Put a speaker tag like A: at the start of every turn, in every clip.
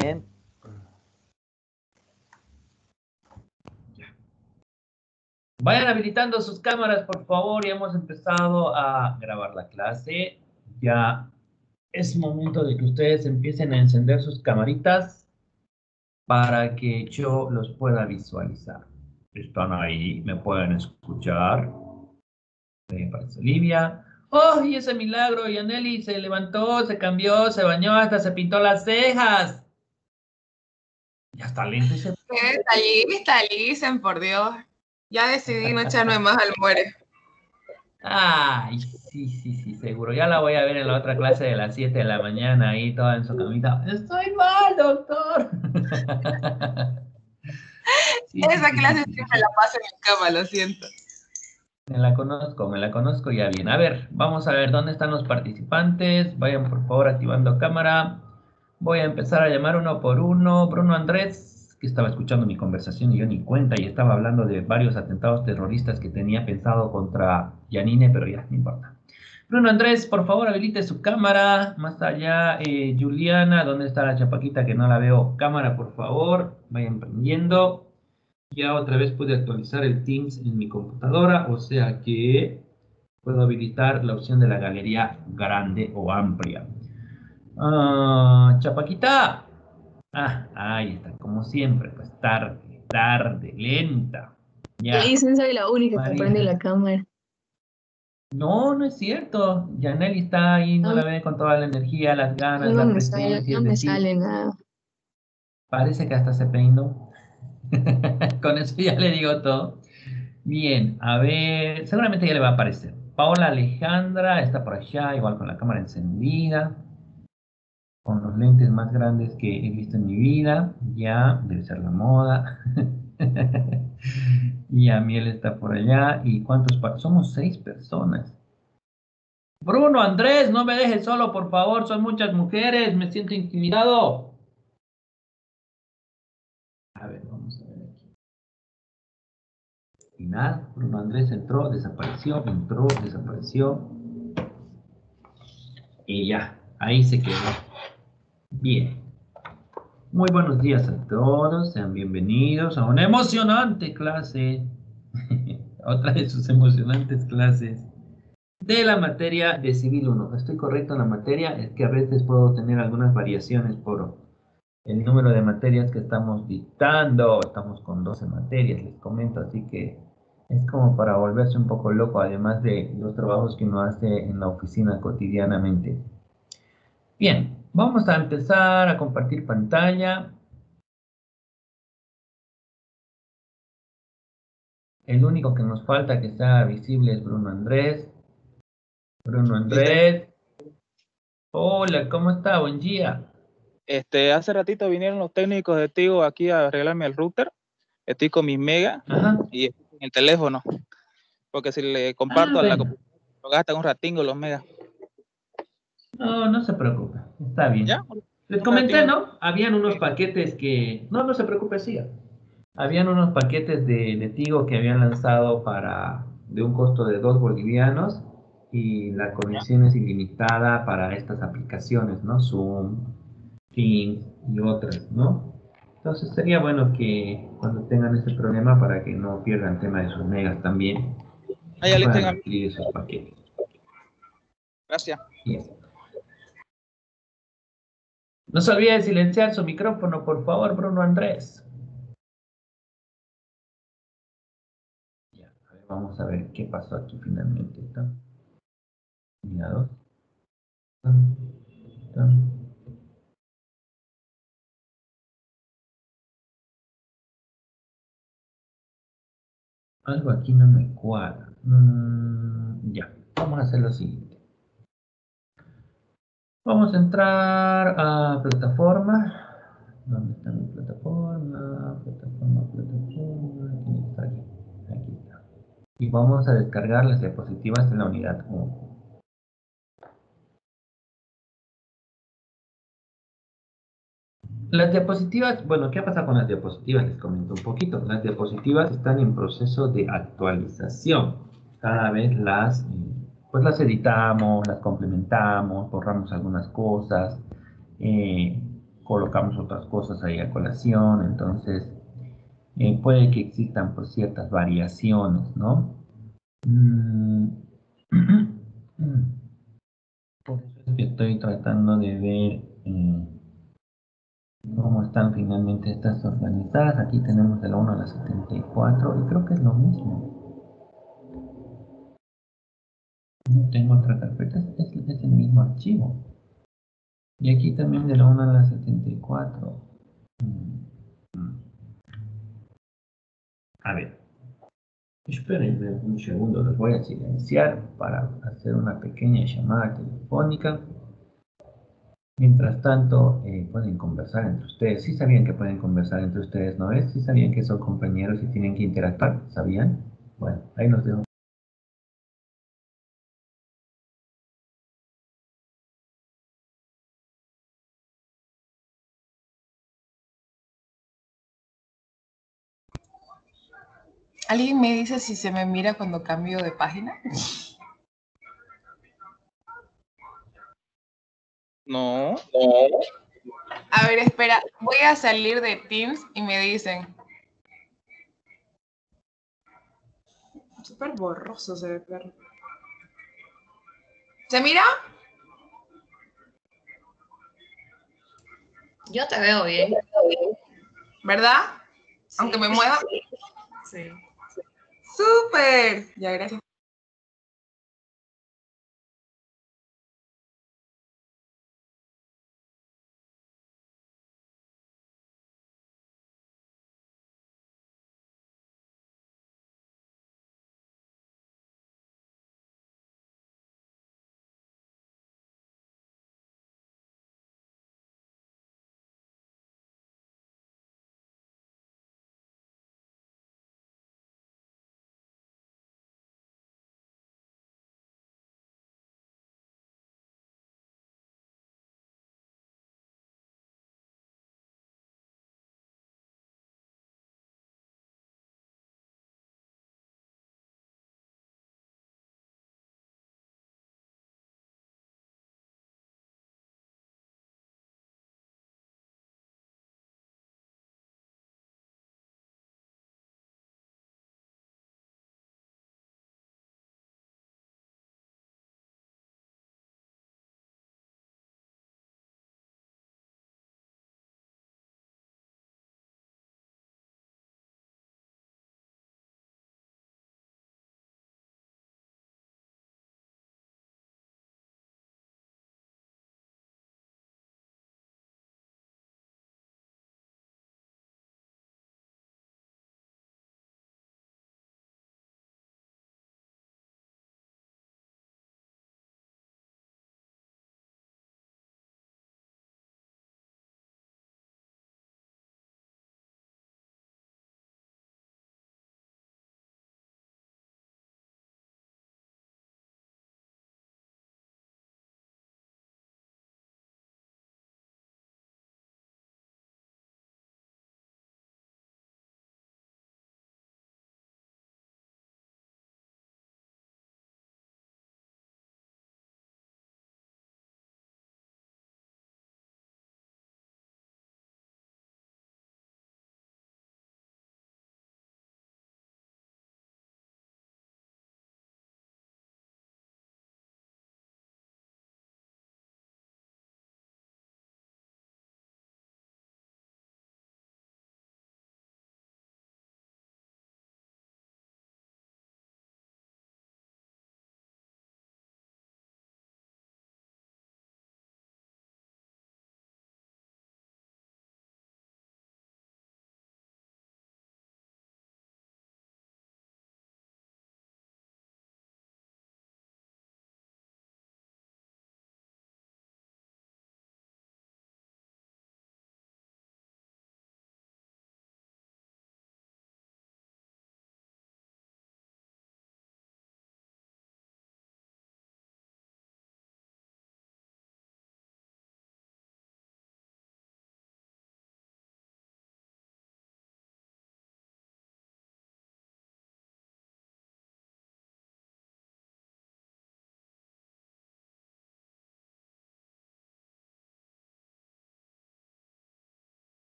A: Bien. Vayan habilitando sus cámaras, por favor. Ya hemos empezado a grabar la clase. Ya es momento de que ustedes empiecen a encender sus camaritas para que yo los pueda visualizar. ¿Están ahí? ¿Me pueden escuchar? Me parece Olivia. ¡Oh, y ese milagro! Yaneli se levantó, se cambió, se bañó, hasta se pintó las cejas. Ya está lento ese...
B: ¿Qué vitalicen, por Dios? Ya decidí no echarme más al muere.
A: Ay, sí, seguro. Ya la voy a ver en la otra clase de las 7 de la mañana, ahí toda en su camita. ¡Estoy mal, doctor!
B: Esa clase siempre la paso en mi cama, lo siento.
A: Me la conozco ya bien. A ver, vamos a ver dónde están los participantes. Vayan por favor activando cámara. Voy a empezar a llamar uno por uno. Bruno Andrés, que estaba escuchando mi conversación y yo ni cuenta, y estaba hablando de varios atentados terroristas que tenía pensado contra Yanine, pero ya, no importa. Bruno Andrés, por favor, habilite su cámara. Más allá, Juliana, ¿dónde está la chapaquita que no la veo? Cámara, por favor. Vayan prendiendo. Ya otra vez pude actualizar el Teams en mi computadora, o sea que puedo habilitar la opción de la galería grande o amplia. Chapaquita. Ahí está, como siempre, pues tarde, lenta. Ya.
C: Dicen soy la única que prende la cámara.
A: No, no es cierto. Yaneli está ahí, no la ve con toda la energía, las ganas,
C: No
A: la
C: me sale,
A: presencia,
C: no
A: es
C: me
A: decir,
C: sale nada.
A: parece que hasta se peinó. Con eso ya le digo todo. Bien, a ver, seguramente ya le va a aparecer. Paola Alejandra está por allá, igual con la cámara encendida, con los lentes más grandes que he visto en mi vida. Ya, debe ser la moda. Y Amiel está por allá. ¿Y cuántos? Somos 6 personas. Bruno, Andrés, no me dejes solo, por favor. Son muchas mujeres. Me siento intimidado. A ver, vamos a ver aquí. Y nada, Bruno Andrés entró, desapareció, y ya, ahí se quedó. Bien. Muy buenos días a todos, sean bienvenidos a una emocionante clase, otra de sus emocionantes clases de la materia de Civil 1. Estoy correcto en la materia, es que a veces puedo tener algunas variaciones por el número de materias que estamos dictando. Estamos con 12 materias, les comento, así que es como para volverse un poco loco, además de los trabajos que uno hace en la oficina cotidianamente. Bien, vamos a empezar a compartir pantalla. El único que nos falta que sea visible es Bruno Andrés. Bruno Andrés. Hola, ¿cómo está? Buen día.
D: Hace ratito vinieron los técnicos de Tigo aquí a arreglarme el router. Estoy con mis megas y estoy en el teléfono. Porque si le comparto a la computadora, lo gastan un ratingo los megas.
A: No, no se preocupe. Está bien.
D: ¿Ya?
A: Les comenté, ¿no? Habían unos paquetes que... No se preocupe, siga. Habían unos paquetes de Tigo que habían lanzado de un costo de 2 bolivianos, y la conexión es ilimitada para estas aplicaciones, ¿no? Zoom, Teams y otras, ¿no? Entonces sería bueno que cuando tengan ese problema, para que no pierdan tema de sus megas también, puedan adquirir esos paquetes.
D: Gracias.
A: Bien. No se olvide de silenciar su micrófono, por favor, Bruno Andrés. Ya, a ver, vamos a ver qué pasó aquí finalmente. Mira, algo aquí no me cuadra. Ya, vamos a hacer lo siguiente. Vamos a entrar a plataforma. ¿Dónde está mi plataforma? Plataforma. Tiene que estar aquí. Aquí está. Y vamos a descargar las diapositivas en la unidad 1. Las diapositivas, bueno, ¿qué pasa con las diapositivas? Les comento un poquito. Las diapositivas están en proceso de actualización. Cada vez las pues las editamos, las complementamos, borramos algunas cosas, colocamos otras cosas ahí a colación, entonces puede que existan pues ciertas variaciones, ¿no? Mm, Por eso es que estoy tratando de ver cómo están finalmente estas organizadas. Aquí tenemos de la 1 a la 74 y creo que es lo mismo. No tengo otra carpeta, es el mismo archivo. Y aquí también de la 1 a la 74. Mm, mm. A ver, espérenme un segundo, los voy a silenciar para hacer una pequeña llamada telefónica. Mientras tanto, pueden conversar entre ustedes. ¿Sí sabían que pueden conversar entre ustedes, no es? ¿Sí sabían que son compañeros y tienen que interactuar? ¿Sabían? Bueno, ahí nos dejo.
B: ¿Alguien me dice si se me mira cuando cambio de página?
D: No.
B: A ver, espera, voy a salir de Teams y me dicen. Súper borroso se ve, perro. ¿Se mira?
C: Yo te veo bien.
B: ¿Verdad?
C: Sí.
B: Aunque me mueva.
C: Sí.
B: Súper. Ya, gracias.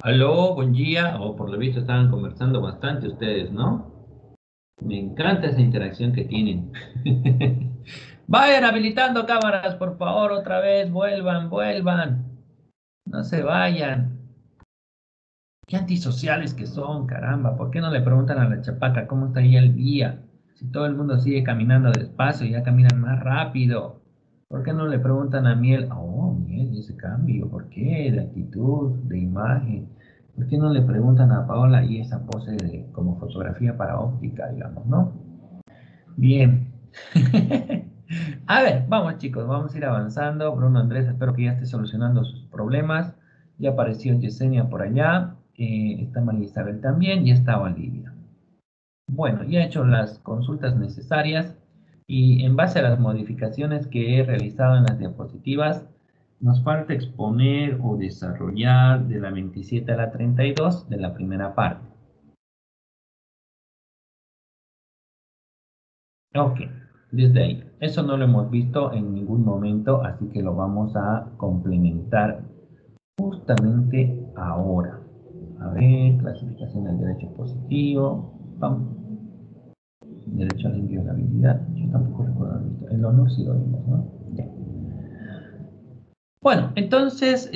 A: Aló, buen día. O por lo visto estaban conversando bastante ustedes, ¿no? Me encanta esa interacción que tienen. Vayan habilitando cámaras, por favor, otra vez. Vuelvan, vuelvan. No se vayan. Qué antisociales que son, caramba. ¿Por qué no le preguntan a la chapaca cómo está ahí el día? Si todo el mundo sigue caminando despacio, ya caminan más rápido. ¿Por qué no le preguntan a Miel? Oh, Miel, ese cambio, ¿por qué? De actitud, de imagen. ¿Por qué no le preguntan a Paola y esa pose de, como fotografía para óptica, digamos, ¿no? Bien. A ver, vamos chicos, vamos a ir avanzando. Bruno Andrés, espero que ya esté solucionando sus problemas. Ya apareció Yesenia por allá. Está María Isabel también y está Olivia. Bueno, ya he hecho las consultas necesarias y en base a las modificaciones que he realizado en las diapositivas, nos falta exponer o desarrollar de la 27 a la 32 de la primera parte. Ok, desde ahí. Eso no lo hemos visto en ningún momento, así que lo vamos a complementar justamente ahora. A ver, clasificación del derecho positivo. Vamos. Derecho a la inviolabilidad. Yo tampoco recuerdo haber visto. El honor sí lo vimos, ¿no? Ya. Bueno, entonces,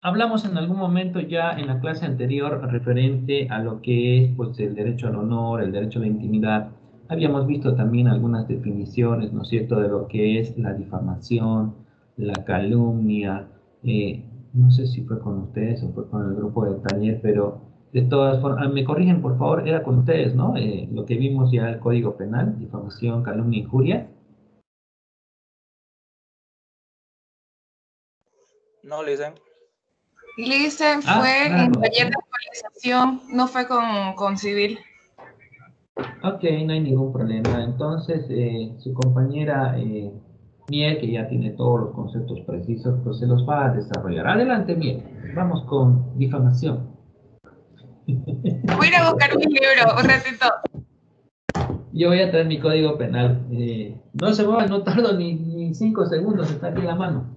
A: hablamos en algún momento ya en la clase anterior referente a lo que es pues, el derecho al honor, el derecho a la intimidad. Habíamos visto también algunas definiciones, ¿no es cierto?, de lo que es la difamación, la calumnia. No sé si fue con ustedes o fue con el grupo del taller, pero de todas formas, me corrigen por favor, era con ustedes, ¿no? Lo que vimos ya el Código Penal, difamación, calumnia, injuria.
D: No, Lisen.
B: Listen, fue en
A: Claro.
B: taller de actualización, no fue con civil.
A: Ok, no hay ningún problema. Entonces, su compañera Miel, que ya tiene todos los conceptos precisos, pues se los va a desarrollar. Adelante, Miel. Vamos con difamación.
B: Voy a ir a buscar mi libro un ratito.
A: Yo voy a traer mi código penal. No se muevan, no tardo ni 5 segundos, está aquí en la mano.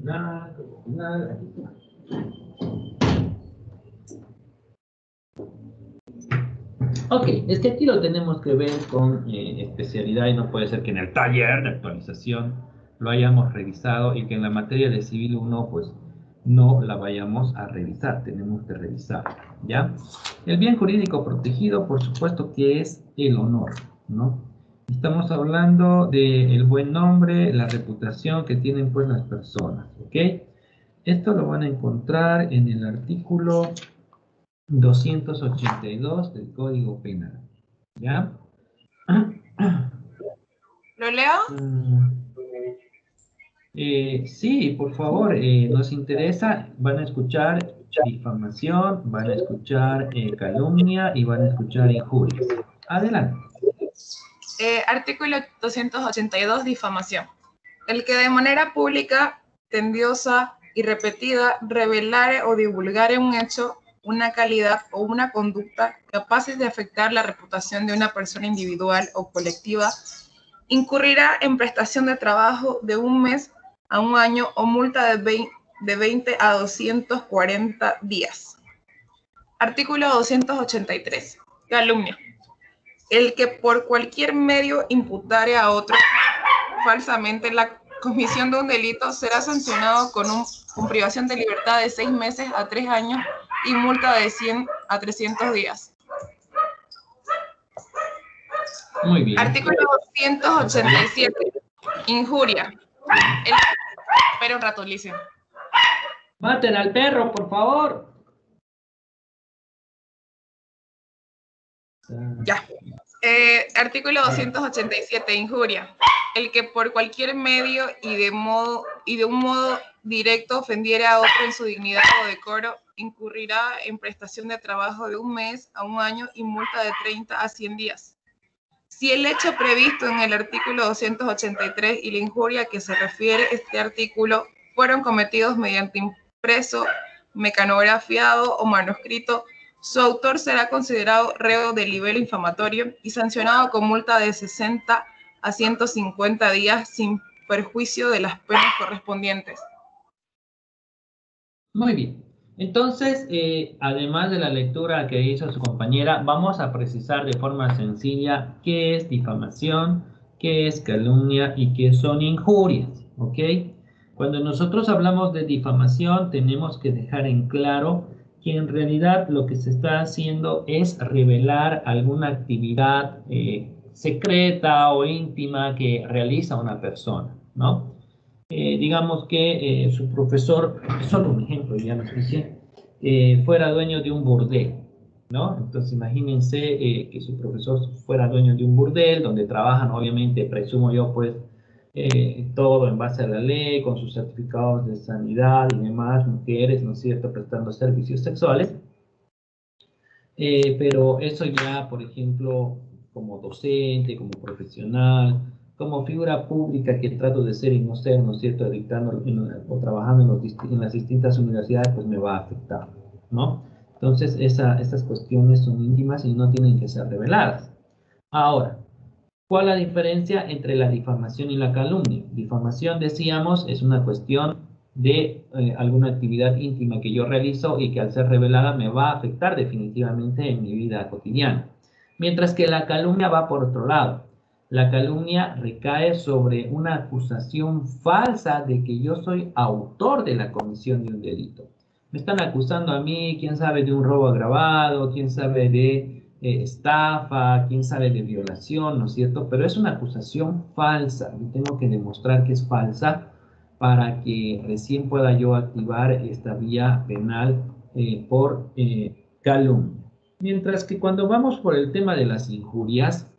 A: Nada, aquí está. Ok, es que aquí lo tenemos que ver con especialidad y no puede ser que en el taller de actualización lo hayamos revisado y que en la materia de civil 1 pues no la vayamos a revisar, tenemos que revisar, ¿ya? El bien jurídico protegido, por supuesto que es el honor, ¿no? Estamos hablando del buen nombre, la reputación que tienen pues las personas, ¿ok? Esto lo van a encontrar en el artículo 282 del Código Penal. ¿Ya?
B: ¿Lo leo?
A: Sí, por favor, nos interesa. Van a escuchar difamación, van a escuchar calumnia y van a escuchar injurias. Adelante.
B: Artículo 282, difamación. El que de manera pública, tendiosa y repetida revelare o divulgare un hecho, una calidad o una conducta capaces de afectar la reputación de una persona individual o colectiva, incurrirá en prestación de trabajo de 1 mes a 1 año o multa de 20 a 240 días. Artículo 283. Calumnia. El que por cualquier medio imputare a otro falsamente la comisión de un delito será sancionado con privación de libertad de 6 meses a 3 años y multa de 100 a 300 días.
A: Muy bien.
B: Artículo 287. Injuria. Espera un rato, Licia.
A: Maten al perro, por favor.
B: Ya. Artículo 287. Injuria. El que por cualquier medio y de un modo directo ofendiere a otro en su dignidad o decoro, incurrirá en prestación de trabajo de 1 mes a 1 año y multa de 30 a 100 días. Si el hecho previsto en el artículo 283 y la injuria a que se refiere este artículo fueron cometidos mediante impreso, mecanografiado o manuscrito, su autor será considerado reo de libelo infamatorio y sancionado con multa de 60 a 150 días sin perjuicio de las penas correspondientes.
A: Muy bien. Entonces, además de la lectura que hizo su compañera, vamos a precisar de forma sencilla qué es difamación, qué es calumnia y qué son injurias, ¿ok? Cuando nosotros hablamos de difamación, tenemos que dejar en claro que en realidad lo que se está haciendo es revelar alguna actividad secreta o íntima que realiza una persona, ¿no? Digamos que su profesor, solo un ejemplo, ya lo expliqué, fuera dueño de un burdel, ¿no? Entonces imagínense que su profesor fuera dueño de un burdel, donde trabajan, obviamente, presumo yo, pues, todo en base a la ley, con sus certificados de sanidad y demás, mujeres, ¿no es cierto?, prestando servicios sexuales. Pero eso ya, por ejemplo, como docente, como profesional, como figura pública que trato de ser y no ser, ¿no es cierto?, dictando o trabajando en las distintas universidades, pues me va a afectar, ¿no? Entonces, esas cuestiones son íntimas y no tienen que ser reveladas. Ahora, ¿cuál es la diferencia entre la difamación y la calumnia? Difamación, decíamos, es una cuestión de alguna actividad íntima que yo realizo y que al ser revelada me va a afectar definitivamente en mi vida cotidiana. Mientras que la calumnia va por otro lado. La calumnia recae sobre una acusación falsa de que yo soy autor de la comisión de un delito. Me están acusando a mí, quién sabe, de un robo agravado, quién sabe de estafa, quién sabe de violación, ¿no es cierto? Pero es una acusación falsa. Yo tengo que demostrar que es falsa para que recién pueda yo activar esta vía penal por calumnia. Mientras que cuando vamos por el tema de las injurias,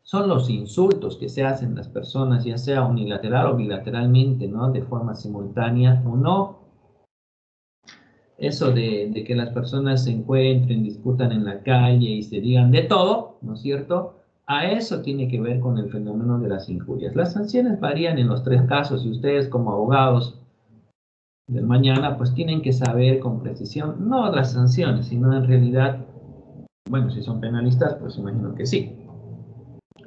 A: son los insultos que se hacen las personas, ya sea unilateral o bilateralmente, ¿no? De forma simultánea o no. Eso de que las personas se encuentren, discutan en la calle y se digan de todo, ¿no es cierto? A eso tiene que ver con el fenómeno de las injurias. Las sanciones varían en los tres casos y ustedes como abogados del mañana pues tienen que saber con precisión, no las sanciones, sino en realidad, bueno, si son penalistas pues imagino que sí.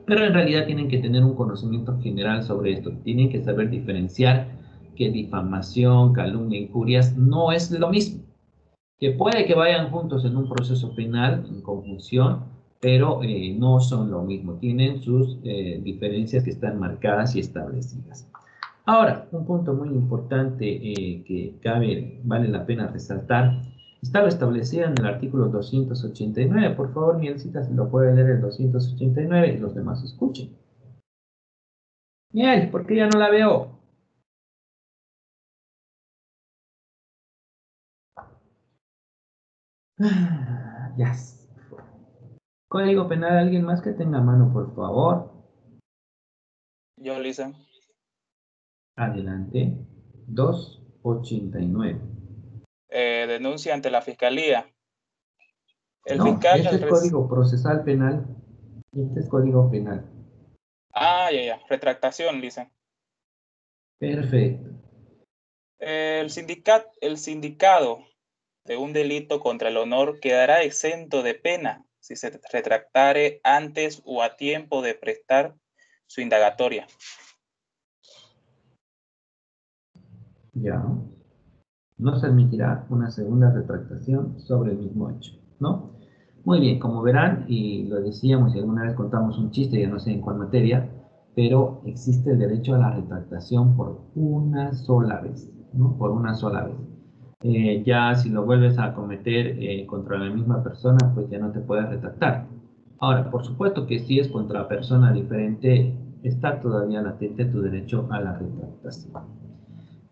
A: Pero en realidad tienen que tener un conocimiento general sobre esto, tienen que saber diferenciar que difamación, calumnia, injurias no es lo mismo. Que puede que vayan juntos en un proceso penal, en conjunción, pero no son lo mismo, tienen sus diferencias que están marcadas y establecidas. Ahora, un punto muy importante que vale la pena resaltar, está lo establecido en el artículo 289. Por favor, Mielcita, si lo puede leer el 289 y los demás escuchen. Miel, ¿por qué ya no la veo? Ya. Código penal, ¿alguien más que tenga mano, por favor?
D: Yo, Lisa.
A: Adelante. 289.
D: Denuncia ante la fiscalía. El
A: No,
D: fiscal.
A: este es código procesal penal. Este es código penal.
D: Ah, ya. Retractación, Lisa.
A: Perfecto.
D: El sindicado de un delito contra el honor quedará exento de pena si se retractare antes o a tiempo de prestar su indagatoria.
A: Ya. No se admitirá una segunda retractación sobre el mismo hecho, ¿no? Muy bien, como verán, y lo decíamos y alguna vez contamos un chiste, ya no sé en cuál materia, pero existe el derecho a la retractación por una sola vez, ¿no? Por una sola vez. Ya si lo vuelves a cometer contra la misma persona, pues ya no te puedes retractar. Ahora, por supuesto que si es contra persona diferente, está todavía latente tu derecho a la retractación.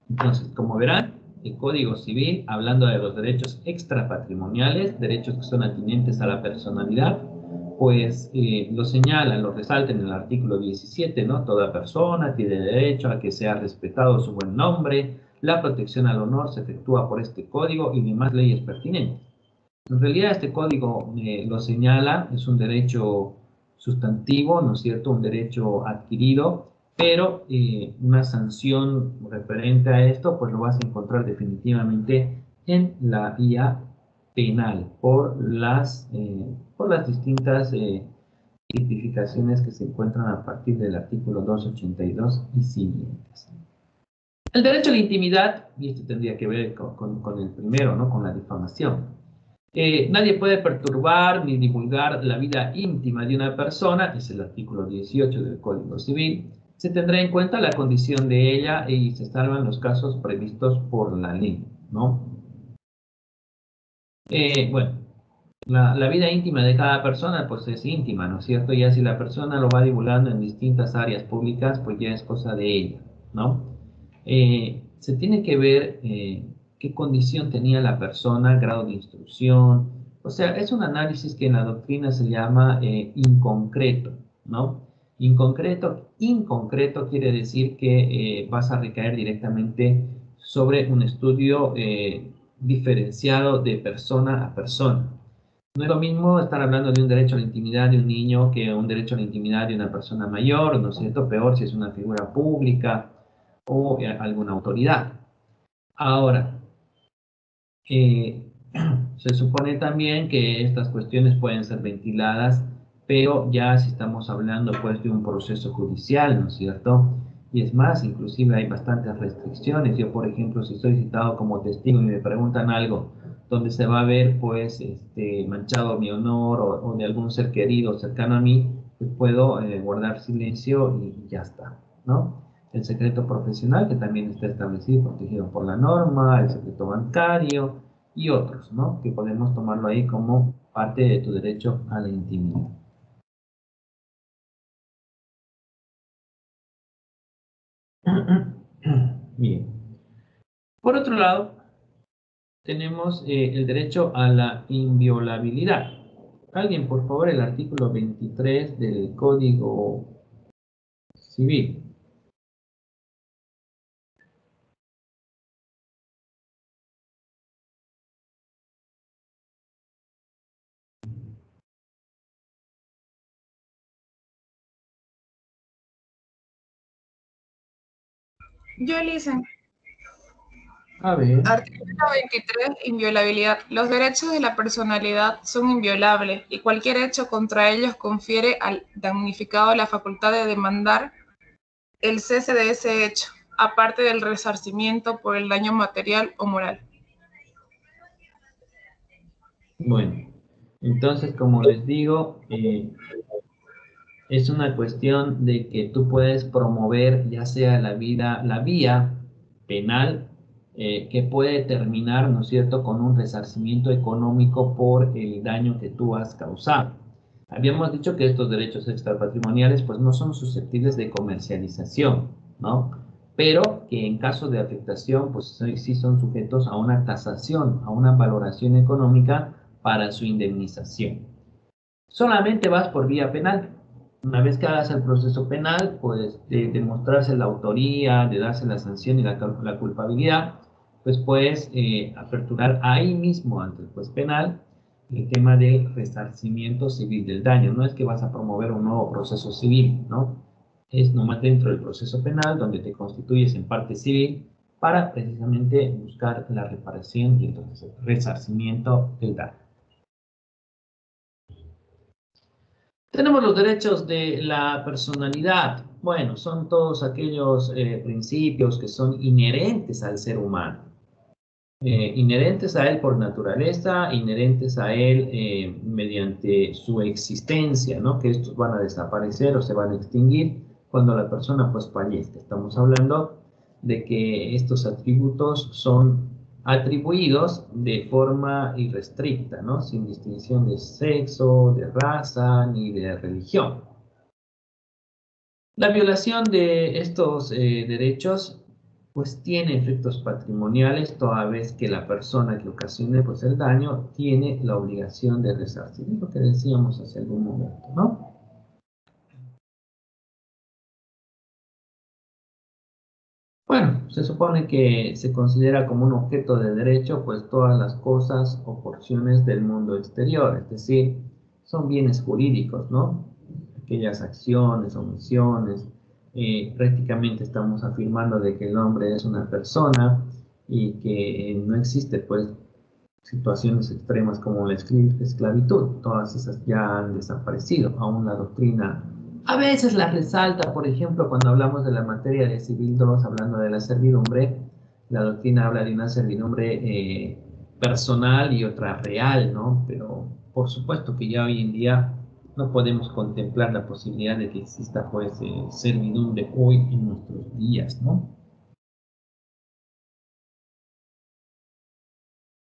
A: Entonces, como verán, el Código Civil, hablando de los derechos extrapatrimoniales, derechos que son atinentes a la personalidad, pues lo señala, lo resalta en el artículo 17, ¿no? Toda persona tiene derecho a que sea respetado su buen nombre, la protección al honor se efectúa por este código y demás leyes pertinentes. En realidad este código lo señala, es un derecho sustantivo, ¿no es cierto? Un derecho adquirido, pero una sanción referente a esto, pues lo vas a encontrar definitivamente en la vía penal por las distintas tipificaciones que se encuentran a partir del artículo 282 y siguientes. El derecho a la intimidad, y esto tendría que ver con el primero, ¿no? Con la difamación. Nadie puede perturbar ni divulgar la vida íntima de una persona, es el artículo 18 del Código Civil. Se tendrá en cuenta la condición de ella y se salvan los casos previstos por la ley, ¿no? Bueno, la vida íntima de cada persona pues es íntima, ¿no es cierto? Ya si la persona lo va divulgando en distintas áreas públicas, pues ya es cosa de ella, ¿no? Se tiene que ver qué condición tenía la persona, grado de instrucción. O sea, es un análisis que en la doctrina se llama inconcreto, ¿no? Inconcreto quiere decir que vas a recaer directamente sobre un estudio diferenciado de persona a persona. No es lo mismo estar hablando de un derecho a la intimidad de un niño que un derecho a la intimidad de una persona mayor, ¿no es cierto? Peor si es una figura pública o alguna autoridad. Ahora, se supone también que estas cuestiones pueden ser ventiladas, pero ya si estamos hablando pues de un proceso judicial, ¿no es cierto? Y es más, inclusive hay bastantes restricciones. Yo, por ejemplo, si soy citado como testigo y me preguntan algo donde se va a ver pues manchado mi honor o de algún ser querido cercano a mí, pues puedo guardar silencio y ya está, ¿no? El secreto profesional, que también está establecido y protegido por la norma, el secreto bancario y otros, ¿no? Que podemos tomarlo ahí como parte de tu derecho a la intimidad. Bien. Por otro lado, tenemos el derecho a la inviolabilidad. Alguien, por favor, el artículo 23 del Código Civil.
B: Yo, Lisen.
A: A ver.
B: Artículo 23, inviolabilidad. Los derechos de la personalidad son inviolables y cualquier hecho contra ellos confiere al damnificado la facultad de demandar el cese de ese hecho, aparte del resarcimiento por el daño material o moral.
A: Bueno, entonces, como les digo, es una cuestión de que tú puedes promover ya sea la vía penal que puede terminar, ¿no es cierto?, con un resarcimiento económico por el daño que tú has causado. Habíamos dicho que estos derechos extrapatrimoniales pues no son susceptibles de comercialización, ¿no? Pero que en caso de afectación pues sí son sujetos a una tasación, a una valoración económica para su indemnización. Solamente vas por vía penal. Una vez que hagas el proceso penal, pues de demostrarse la autoría, de darse la sanción y la culpabilidad, pues puedes aperturar ahí mismo ante el juez penal el tema de resarcimiento civil del daño. No es que vas a promover un nuevo proceso civil, ¿no? Es nomás dentro del proceso penal donde te constituyes en parte civil para precisamente buscar la reparación y entonces el resarcimiento del daño. Tenemos los derechos de la personalidad. Bueno, son todos aquellos principios que son inherentes al ser humano. Inherentes a él por naturaleza, inherentes a él mediante su existencia, ¿no? Que estos van a desaparecer o se van a extinguir cuando la persona pues fallezca. Estamos hablando de que estos atributos son atribuidos de forma irrestricta, ¿no? Sin distinción de sexo, de raza ni de religión. La violación de estos derechos pues tiene efectos patrimoniales toda vez que la persona que ocasione pues el daño tiene la obligación de resarcir, lo que decíamos hace algún momento, ¿no? Bueno, se supone que se considera como un objeto de derecho pues todas las cosas o porciones del mundo exterior, es decir, son bienes jurídicos, ¿no? Aquellas acciones, omisiones, prácticamente estamos afirmando de que el hombre es una persona y que no existe pues situaciones extremas como la esclavitud. Todas esas ya han desaparecido. Aún la doctrina a veces la resalta, por ejemplo, cuando hablamos de la materia de Civil 2, hablando de la servidumbre, la doctrina habla de una servidumbre personal y otra real, ¿no? Pero por supuesto que ya hoy en día no podemos contemplar la posibilidad de que exista, pues, servidumbre hoy en nuestros días, ¿no?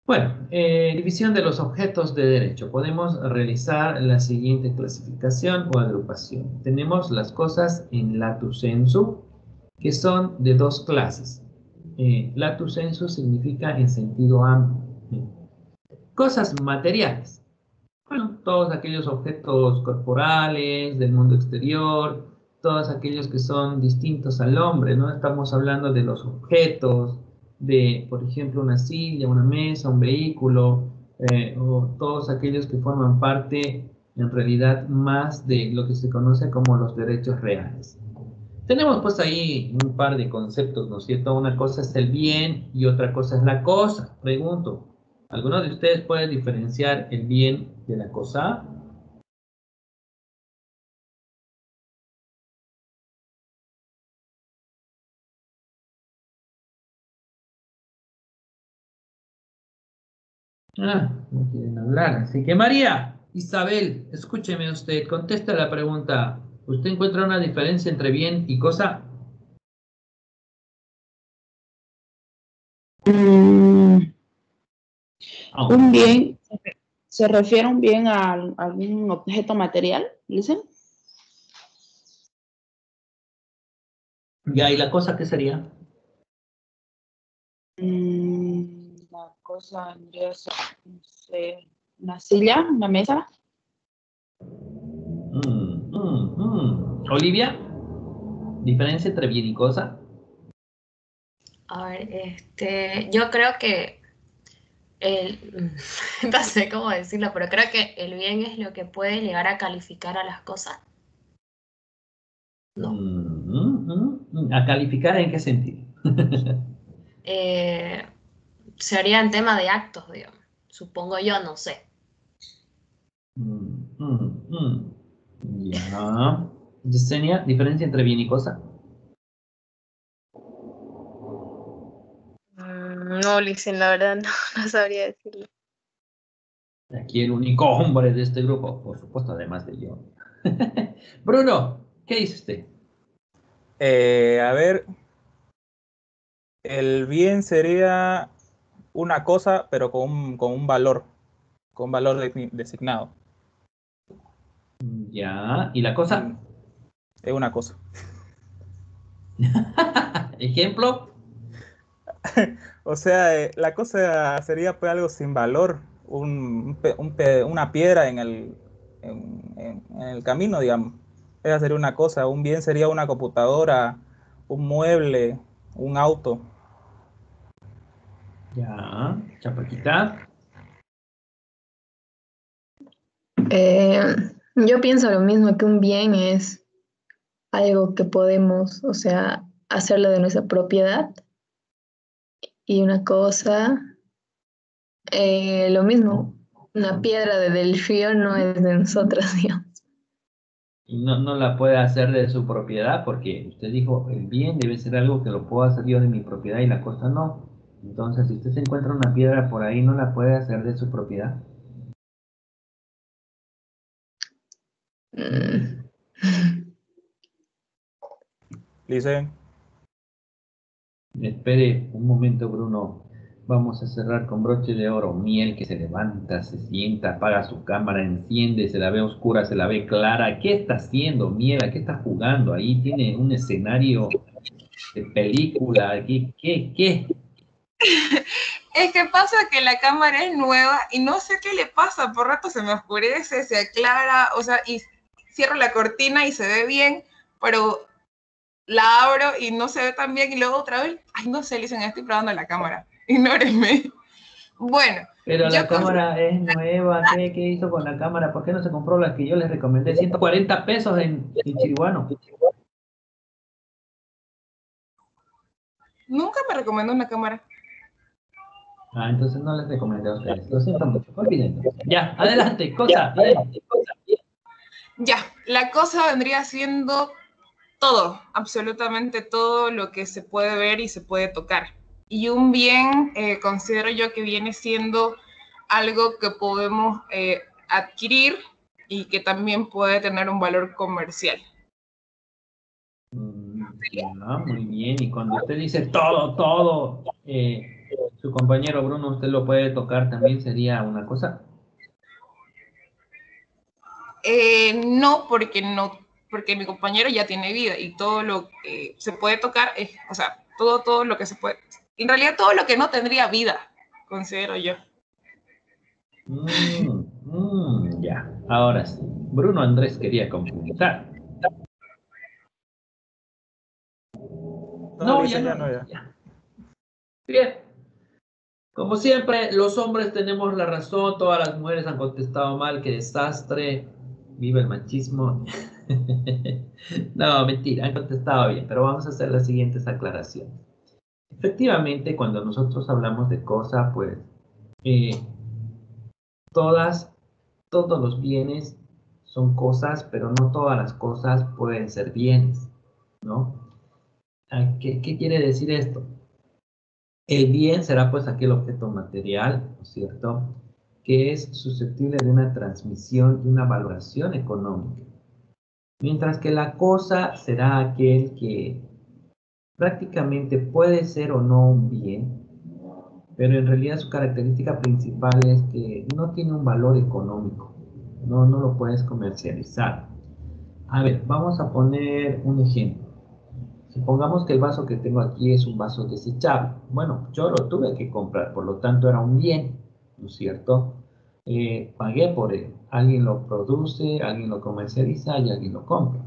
A: Bueno, división de los objetos de derecho. Podemos realizar la siguiente clasificación o agrupación. Tenemos las cosas en lato sensu, que son de dos clases. Lato sensu significa en sentido amplio. Cosas materiales. Bueno, todos aquellos objetos corporales, del mundo exterior, todos aquellos que son distintos al hombre, ¿no? Estamos hablando de los objetos, de, por ejemplo, una silla, una mesa, un vehículo, o todos aquellos que forman parte, en realidad, más de lo que se conoce como los derechos reales. Tenemos pues ahí un par de conceptos, ¿no es cierto? Una cosa es el bien y otra cosa es la cosa. Pregunto, ¿alguno de ustedes puede diferenciar el bien de la cosa? No quieren hablar. Así que María, Isabel, escúcheme usted, contesta la pregunta. ¿Usted encuentra una diferencia entre bien y cosa?
E: Un bien se refiere a un bien a algún objeto material, ¿dicen?
A: Ya, ¿y la cosa qué sería?
E: La cosa vendría a ser, no sé, una silla, una mesa.
A: Olivia, ¿diferencia entre bien y cosa?
C: A ver, yo creo que no sé cómo decirlo, pero creo que el bien es lo que puede llegar a calificar a las cosas. No.
A: ¿A calificar en qué sentido?
C: Sería en tema de actos, digamos. Supongo yo, no sé.
A: Ya. Yesenia, ¿diferencia entre bien y cosa?
F: No, Licen, la verdad no, no sabría decirlo.
A: Aquí el único hombre de este grupo, por supuesto, además de yo. Bruno, ¿qué dice usted?
D: A ver, el bien sería una cosa, pero con un valor designado.
A: Ya, ¿y la cosa?
D: Es una cosa.
A: ¿Ejemplo?
D: O sea, la cosa sería pues algo sin valor, una piedra en el camino, digamos. Esa sería una cosa. Un bien sería una computadora, un mueble, un auto.
A: Ya, Chapaquita.
F: Yo pienso lo mismo, que un bien es algo que podemos, o sea, hacerlo de nuestra propiedad. Y una cosa, lo mismo, una piedra del río no es de nosotros, digamos.
A: Y no la puede hacer de su propiedad porque usted dijo, el bien debe ser algo que lo puedo hacer yo de mi propiedad y la cosa no. Entonces, si usted se encuentra una piedra por ahí, no la puede hacer de su propiedad.
F: Mm.
D: Dice,
A: Espere un momento, Bruno. Vamos a cerrar con broche de oro. Miel que se levanta, se sienta, apaga su cámara, enciende, se la ve oscura, se la ve clara. ¿Qué está haciendo, Miel? ¿A qué está jugando? Ahí tiene un escenario de película. ¿Qué?
B: Es que pasa que la cámara es nueva y no sé qué le pasa, por rato se me oscurece, se aclara, o sea, y cierro la cortina y se ve bien, pero la abro y no se ve tan bien y luego otra vez, ay, no sé, Lizan, estoy probando la cámara, ignórenme. Bueno.
A: Pero la cámara es nueva. ¿Qué hizo con la cámara? ¿Por qué no se compró la que yo les recomendé? 140 pesos en Chirihuano.
B: Nunca me recomendó una cámara.
A: Ah, entonces no les recomendé a ustedes. Lo siento mucho. Olvídenlo. Ya, adelante, cosa.
B: Ya, la cosa vendría siendo todo, absolutamente todo lo que se puede ver y se puede tocar. Y un bien, considero yo que viene siendo algo que podemos adquirir y que también puede tener un valor comercial.
A: Ya, muy bien. Y cuando usted dice todo, su compañero Bruno, ¿usted lo puede tocar también? ¿Sería una cosa?
B: No, porque mi compañero ya tiene vida y todo lo que se puede tocar es, o sea, todo lo que se puede, en realidad todo lo que no tendría vida, considero yo.
A: Ya, ahora sí. Bruno Andrés quería complementar. No, ya no. Ya. Bien. Como siempre, los hombres tenemos la razón, todas las mujeres han contestado mal, qué desastre, viva el machismo. No, mentira, han contestado bien, pero vamos a hacer las siguientes aclaraciones. Efectivamente, cuando nosotros hablamos de cosa, pues eh, todos los bienes son cosas, pero no todas las cosas pueden ser bienes, ¿no? ¿Qué quiere decir esto? El bien será pues aquel objeto material, ¿no es cierto?, que es susceptible de una transmisión y una valoración económica. Mientras que la cosa será aquel que prácticamente puede ser o no un bien, pero en realidad su característica principal es que no tiene un valor económico, no lo puedes comercializar. A ver, vamos a poner un ejemplo. Supongamos que el vaso que tengo aquí es un vaso desechable. Bueno, yo lo tuve que comprar, por lo tanto era un bien, ¿no es cierto? Pagué por él. Alguien lo produce, alguien lo comercializa y alguien lo compra.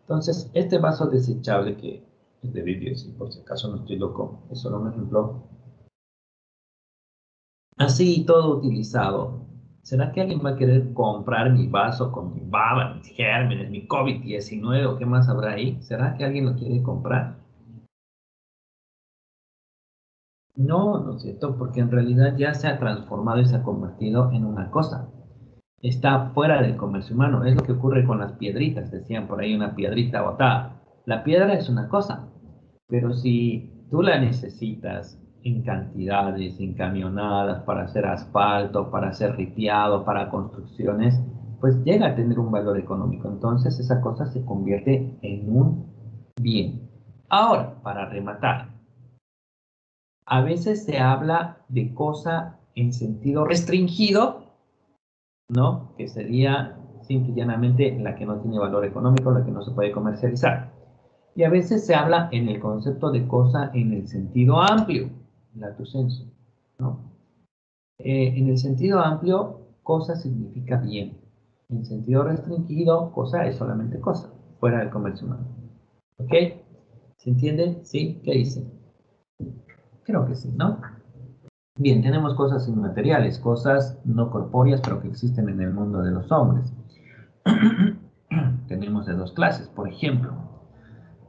A: Entonces, este vaso desechable que es de vidrio, si por si acaso no estoy loco, es solo un ejemplo. Así, todo utilizado. ¿Será que alguien va a querer comprar mi vaso con mi baba, mis gérmenes, mi COVID-19 o qué más habrá ahí? ¿Será que alguien lo quiere comprar? No, ¿no es cierto? Porque en realidad ya se ha transformado y se ha convertido en una cosa. Está fuera del comercio humano. Es lo que ocurre con las piedritas. Decían por ahí una piedrita botada. La piedra es una cosa, pero si tú la necesitas en cantidades, en camionadas, para hacer asfalto, para hacer ripiado, para construcciones, pues llega a tener un valor económico. Entonces esa cosa se convierte en un bien. Ahora, para rematar, a veces se habla de cosa en sentido restringido, ¿no? Que sería simple y llanamente la que no tiene valor económico, la que no se puede comercializar. Y a veces se habla en el concepto de cosa en el sentido amplio, lato sensu, ¿no? En el sentido amplio, cosa significa bien. En sentido restringido, cosa es solamente cosa, fuera del comercio humano. ¿Ok? ¿Se entiende? ¿Sí? ¿Qué dicen? Creo que sí, ¿no? Bien, tenemos cosas inmateriales, cosas no corpóreas, pero que existen en el mundo de los hombres. Tenemos de dos clases, por ejemplo.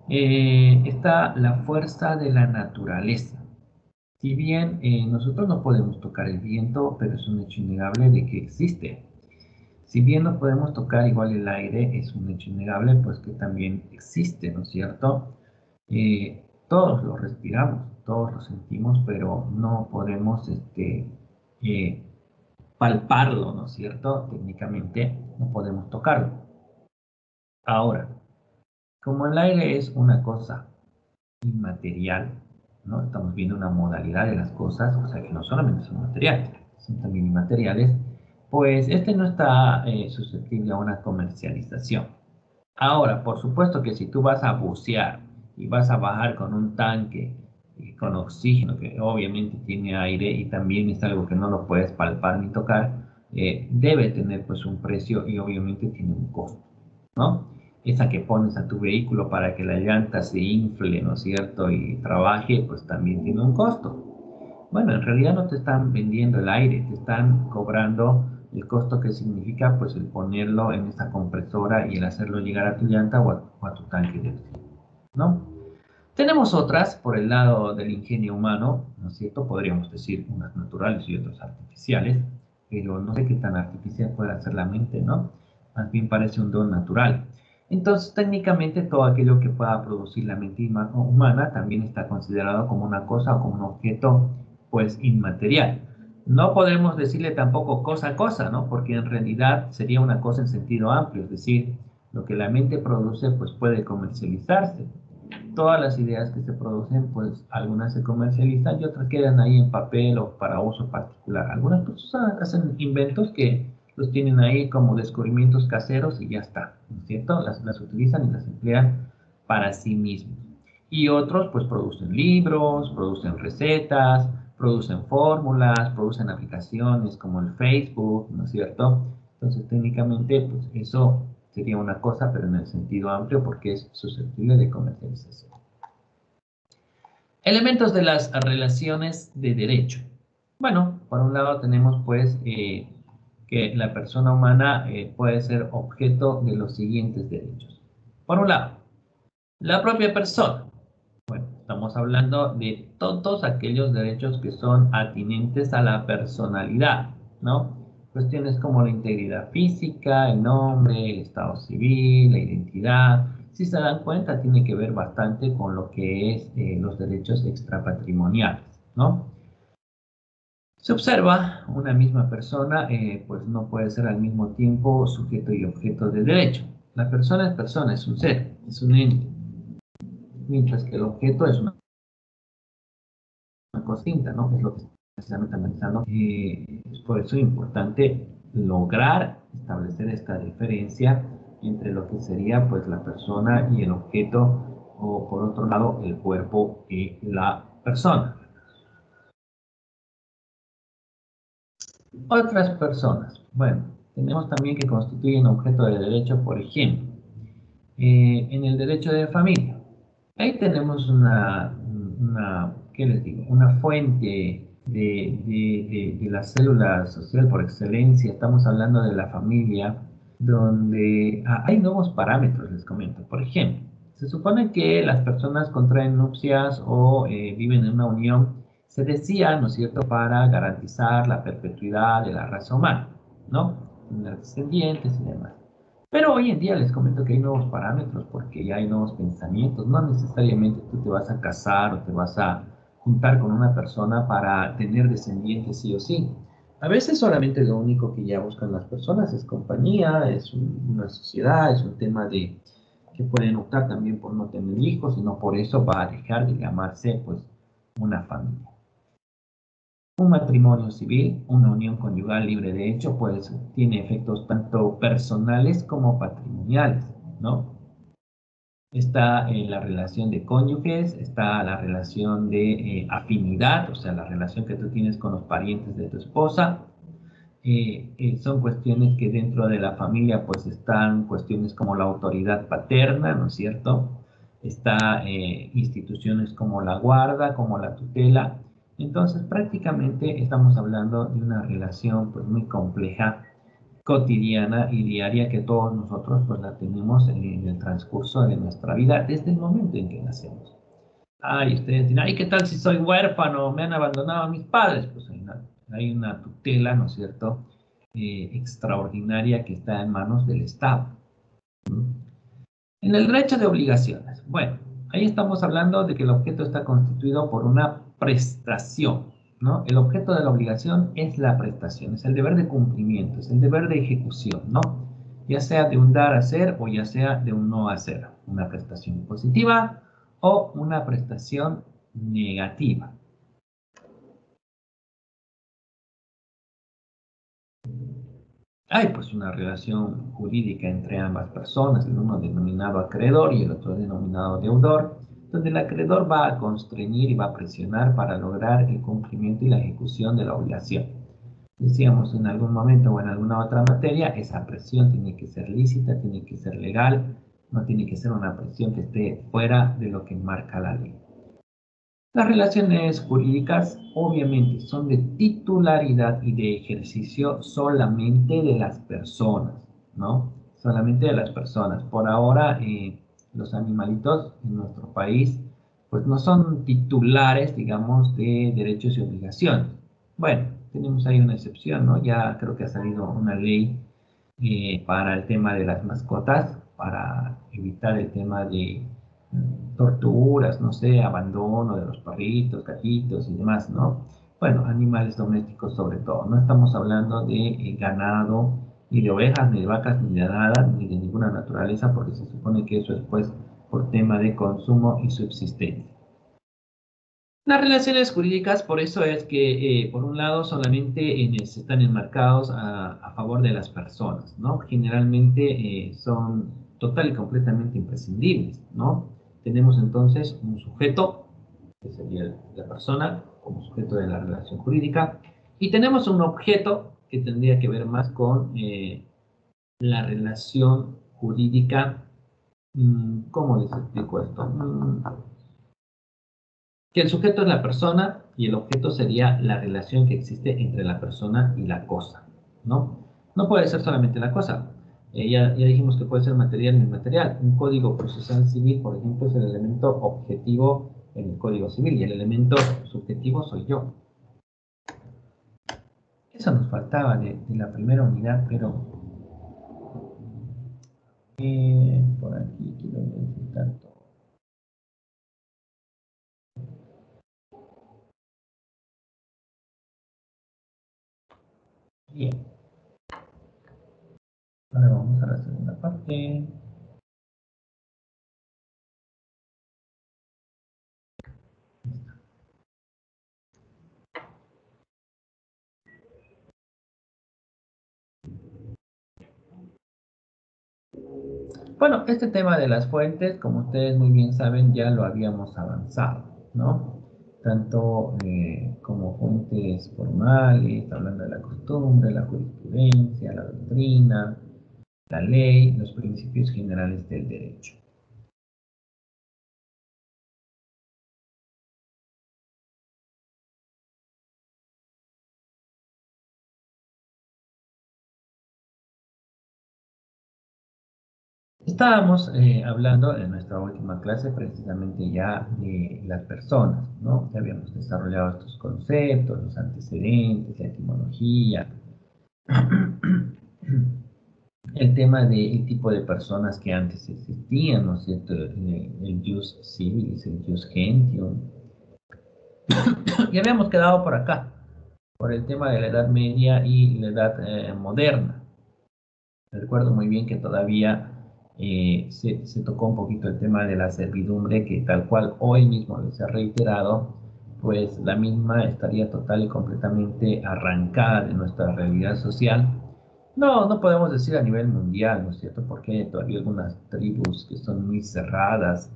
A: Está la fuerza de la naturaleza. Si bien nosotros no podemos tocar el viento, pero es un hecho innegable de que existe. Si bien no podemos tocar igual el aire, es un hecho innegable, pues que también existe, ¿no es cierto? Todos lo respiramos, todos lo sentimos, pero no podemos eh, palparlo, ¿no es cierto? Técnicamente no podemos tocarlo. Ahora, como el aire es una cosa inmaterial, ¿no? Estamos viendo una modalidad de las cosas, o sea que no solamente son materiales, son también inmateriales, pues este no está susceptible a una comercialización. Ahora, por supuesto que si tú vas a bucear y vas a bajar con un tanque con oxígeno, que obviamente tiene aire y también es algo que no lo puedes palpar ni tocar, debe tener pues un precio y obviamente tiene un costo, ¿no? Esa que pones a tu vehículo para que la llanta se infle, ¿no es cierto? Y trabaje, pues también tiene un costo. Bueno, en realidad no te están vendiendo el aire, te están cobrando el costo que significa pues el ponerlo en esa compresora y el hacerlo llegar a tu llanta o a tu tanque de oxígeno, ¿no? Tenemos otras por el lado del ingenio humano, ¿no es cierto? Podríamos decir unas naturales y otras artificiales, pero no sé qué tan artificial puede ser la mente, ¿no? Más bien parece un don natural. Entonces, técnicamente, todo aquello que pueda producir la mente humana también está considerado como una cosa o como un objeto, pues, inmaterial. No podemos decirle tampoco cosa a cosa, ¿no? Porque en realidad sería una cosa en sentido amplio, es decir, lo que la mente produce, pues, puede comercializarse. Todas las ideas que se producen, pues, algunas se comercializan y otras quedan ahí en papel o para uso particular. Algunas personas hacen inventos que los tienen ahí como descubrimientos caseros y ya está, ¿no es cierto? Las utilizan y las emplean para sí mismos. Y otros pues producen libros, producen recetas, producen fórmulas, producen aplicaciones como el Facebook, ¿no es cierto? Entonces técnicamente pues eso sería una cosa, pero en el sentido amplio porque es susceptible de comercialización. Elementos de las relaciones de derecho. Bueno, por un lado tenemos pues que la persona humana puede ser objeto de los siguientes derechos. Por un lado, la propia persona. Bueno, estamos hablando de todos aquellos derechos que son atinentes a la personalidad, ¿no? Cuestiones como la integridad física, el nombre, el estado civil, la identidad. Si se dan cuenta, tiene que ver bastante con lo que es los derechos extrapatrimoniales, ¿no? Se observa una misma persona, pues no puede ser al mismo tiempo sujeto y objeto de derecho. La persona, es un ser, es un ente, mientras que el objeto es una cosa distinta, ¿no? Es lo que estamos analizando. Es por eso importante lograr establecer esta diferencia entre lo que sería pues la persona y el objeto, o por otro lado el cuerpo y la persona. Otras personas. Bueno, tenemos también que constituyen objeto de derecho, por ejemplo, en el derecho de familia. Ahí tenemos ¿qué les digo? Una fuente de la célula social por excelencia. Estamos hablando de la familia, donde hay nuevos parámetros, les comento. Por ejemplo, se supone que las personas contraen nupcias o viven en una unión, se decía, ¿no es cierto?, para garantizar la perpetuidad de la raza humana, ¿no? Tener descendientes y demás. Pero hoy en día les comento que hay nuevos parámetros porque ya hay nuevos pensamientos. No necesariamente tú te vas a casar o te vas a juntar con una persona para tener descendientes sí o sí. A veces solamente lo único que ya buscan las personas es compañía, es una sociedad, es un tema de que pueden optar también por no tener hijos y no por eso va a dejar de llamarse pues una familia. Un matrimonio civil, una unión conyugal libre de hecho, pues tiene efectos tanto personales como patrimoniales, ¿no? Está la relación de cónyuges, está la relación de afinidad, o sea, la relación que tú tienes con los parientes de tu esposa. Son cuestiones que dentro de la familia pues están cuestiones como la autoridad paterna, ¿no es cierto? Está instituciones como la guarda, como la tutela. Entonces prácticamente estamos hablando de una relación pues muy compleja, cotidiana y diaria que todos nosotros pues la tenemos en el transcurso de nuestra vida desde el momento en que nacemos. Ay, ustedes dirán, ay, ¿qué tal si soy huérfano? Me han abandonado mis padres. Pues hay una tutela, ¿no es cierto?, extraordinaria que está en manos del Estado. En el derecho de obligaciones. Bueno, ahí estamos hablando de que el objeto está constituido por una prestación, ¿no? El objeto de la obligación es la prestación, es el deber de cumplimiento, es el deber de ejecución, ¿no? Ya sea de un dar a hacer o ya sea de un no hacer. Una prestación positiva o una prestación negativa. Hay pues una relación jurídica entre ambas personas, el uno denominado acreedor y el otro denominado deudor, donde el acreedor va a constreñir y va a presionar para lograr el cumplimiento y la ejecución de la obligación. Decíamos en algún momento o en alguna otra materia, esa presión tiene que ser lícita, tiene que ser legal, no tiene que ser una presión que esté fuera de lo que marca la ley. Las relaciones jurídicas obviamente son de titularidad y de ejercicio solamente de las personas, ¿no? Solamente de las personas. Por ahora, los animalitos en nuestro país pues no son titulares, digamos, de derechos y obligaciones. Bueno, tenemos ahí una excepción, ¿no? Ya creo que ha salido una ley para el tema de las mascotas, para evitar el tema de torturas, no sé, abandono de los perritos, gatitos y demás, ¿no? Bueno, animales domésticos sobre todo. No estamos hablando de ganado, ni de ovejas, ni de vacas, ni de nada, ni de ninguna naturaleza, porque se supone que eso es pues por tema de consumo y subsistencia. Las relaciones jurídicas, por eso es que, por un lado, solamente están enmarcados a favor de las personas, ¿no? Generalmente son total y completamente imprescindibles, ¿no? Tenemos entonces un sujeto, que sería la persona, como sujeto de la relación jurídica, y tenemos un objeto que tendría que ver más con la relación jurídica. ¿Cómo les explico esto? Que el sujeto es la persona y el objeto sería la relación que existe entre la persona y la cosa, ¿no? No puede ser solamente la cosa. Ya dijimos que puede ser material ni inmaterial. Un código procesal civil, por ejemplo, es el elemento objetivo en el código civil y el elemento subjetivo soy yo. Eso nos faltaba de la primera unidad, pero por aquí quiero verificar todo. Bien. Ahora vamos a la segunda parte. Bueno, este tema de las fuentes, como ustedes muy bien saben, ya lo habíamos avanzado, ¿no? Tanto como fuentes formales, hablando de la costumbre, la jurisprudencia, la doctrina, la ley, los principios generales del derecho. Estábamos hablando en nuestra última clase precisamente ya de las personas, ¿no? Ya habíamos desarrollado estos conceptos, los antecedentes, la etimología, el tema del tipo de personas que antes existían, ¿no es cierto? El jus civilis, el jus gentium. Y habíamos quedado por acá, por el tema de la Edad Media y la Edad Moderna. Recuerdo muy bien que todavía se tocó un poquito el tema de la servidumbre, que tal cual hoy mismo les he reiterado, pues la misma estaría total y completamente arrancada de nuestra realidad social. No podemos decir a nivel mundial, ¿no es cierto? Porque todavía algunas tribus que son muy cerradas,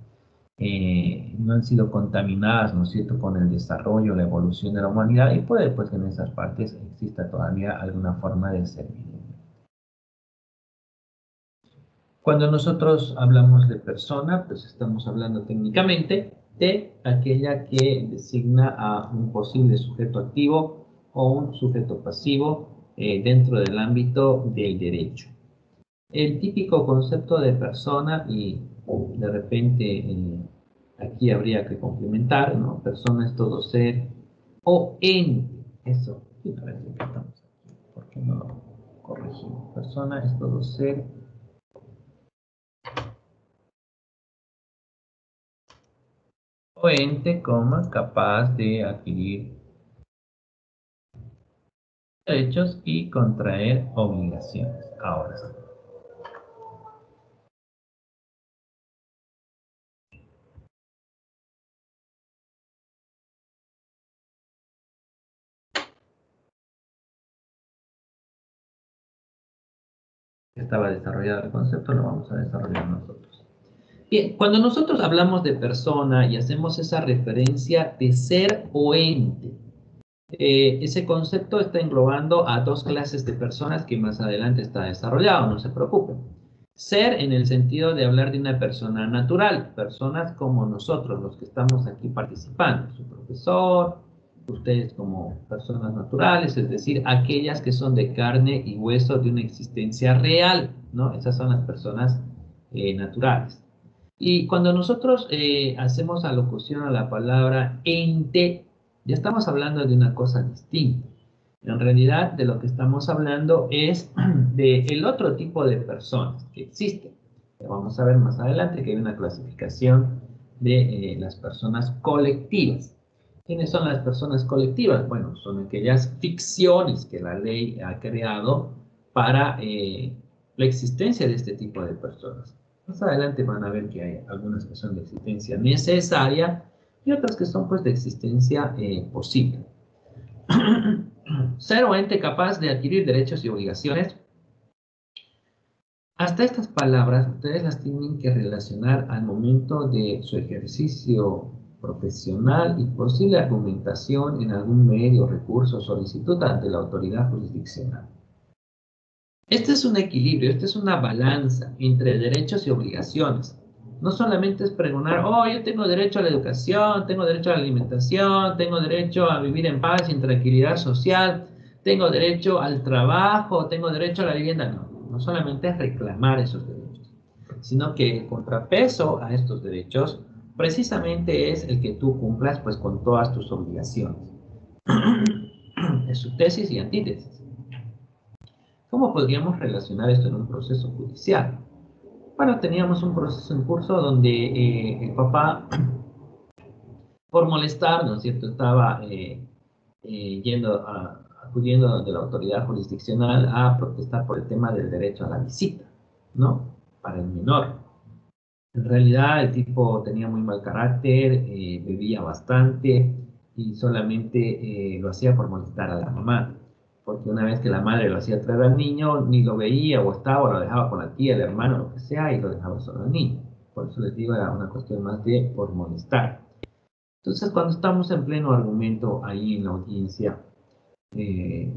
A: no han sido contaminadas, ¿no es cierto?, con el desarrollo, la evolución de la humanidad, y puede pues que en esas partes exista todavía alguna forma de servidumbre. Cuando nosotros hablamos de persona, pues estamos hablando técnicamente de aquella que designa a un posible sujeto activo o un sujeto pasivo dentro del ámbito del derecho. El típico concepto de persona, y de repente aquí habría que complementar, ¿no? Persona es todo ser o ente. Eso, una vez que estamos aquí, ¿por qué no lo corregimos? Persona es todo ser o ente, capaz de adquirir derechos y contraer obligaciones. Ahora sí. Estaba desarrollado el concepto, lo vamos a desarrollar nosotros. Bien, cuando nosotros hablamos de persona y hacemos esa referencia de ser o ente, ese concepto está englobando a dos clases de personas que más adelante está desarrollado, no se preocupen. Ser en el sentido de hablar de una persona natural, personas como nosotros, los que estamos aquí participando, su profesor, ustedes como personas naturales, es decir, aquellas que son de carne y hueso de una existencia real, ¿no? Esas son las personas naturales. Y cuando nosotros hacemos alocución a la palabra ente, ya estamos hablando de una cosa distinta. En realidad, de lo que estamos hablando es del otro tipo de personas que existen. Vamos a ver más adelante que hay una clasificación de las personas colectivas. ¿Quiénes son las personas colectivas? Bueno, son aquellas ficciones que la ley ha creado para la existencia de este tipo de personas. Más adelante van a ver que hay algunas que son de existencia necesaria y otras que son pues de existencia posible. Ser o ente capaz de adquirir derechos y obligaciones. Hasta estas palabras ustedes las tienen que relacionar al momento de su ejercicio profesional y posible argumentación en algún medio, recurso o solicitud ante la autoridad jurisdiccional. Este es un equilibrio, esta es una balanza entre derechos y obligaciones. No solamente es pregonar, oh, yo tengo derecho a la educación, tengo derecho a la alimentación, tengo derecho a vivir en paz y en tranquilidad social, tengo derecho al trabajo, tengo derecho a la vivienda. No, no solamente es reclamar esos derechos, sino que el contrapeso a estos derechos precisamente es el que tú cumplas pues con todas tus obligaciones. Es su tesis y antítesis. ¿Cómo podríamos relacionar esto en un proceso judicial? Bueno, teníamos un proceso en curso donde el papá, por molestar, ¿no es cierto?, estaba acudiendo de la autoridad jurisdiccional a protestar por el tema del derecho a la visita, ¿no?, para el menor. En realidad el tipo tenía muy mal carácter, bebía bastante y solamente lo hacía por molestar a la mamá. Porque una vez que la madre lo hacía traer al niño, ni lo veía o estaba, o lo dejaba con la tía, el hermano, lo que sea, y lo dejaba solo al niño. Por eso les digo, era una cuestión más de por molestar. Entonces, cuando estamos en pleno argumento ahí en la audiencia,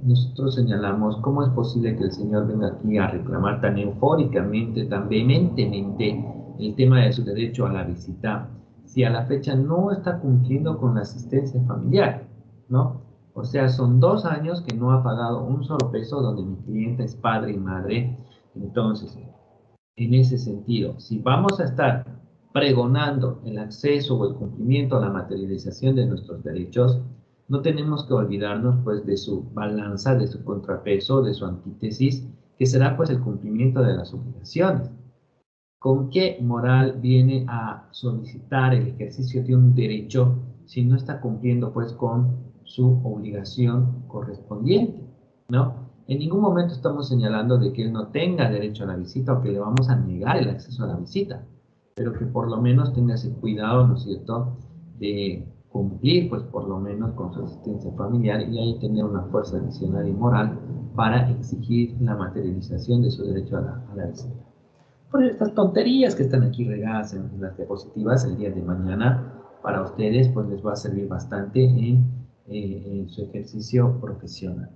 A: nosotros señalamos cómo es posible que el señor venga aquí a reclamar tan eufóricamente, tan vehementemente el tema de su derecho a la visita, si a la fecha no está cumpliendo con la asistencia familiar, ¿no? O sea, son 2 años que no ha pagado un solo peso donde mi cliente es padre y madre. Entonces, en ese sentido, si vamos a estar pregonando el acceso o el cumplimiento a la materialización de nuestros derechos, no tenemos que olvidarnos pues de su balanza, de su contrapeso, de su antítesis, que será pues el cumplimiento de las obligaciones. ¿Con qué moral viene a solicitar el ejercicio de un derecho si no está cumpliendo pues con su obligación correspondiente, ¿no? En ningún momento estamos señalando de que él no tenga derecho a la visita o que le vamos a negar el acceso a la visita, pero que por lo menos tenga ese cuidado, ¿no es cierto?, de cumplir pues por lo menos con su asistencia familiar y ahí tener una fuerza adicional y moral para exigir la materialización de su derecho a la visita. Por estas tonterías que están aquí regadas en las diapositivas el día de mañana, para ustedes pues les va a servir bastante en su ejercicio profesional.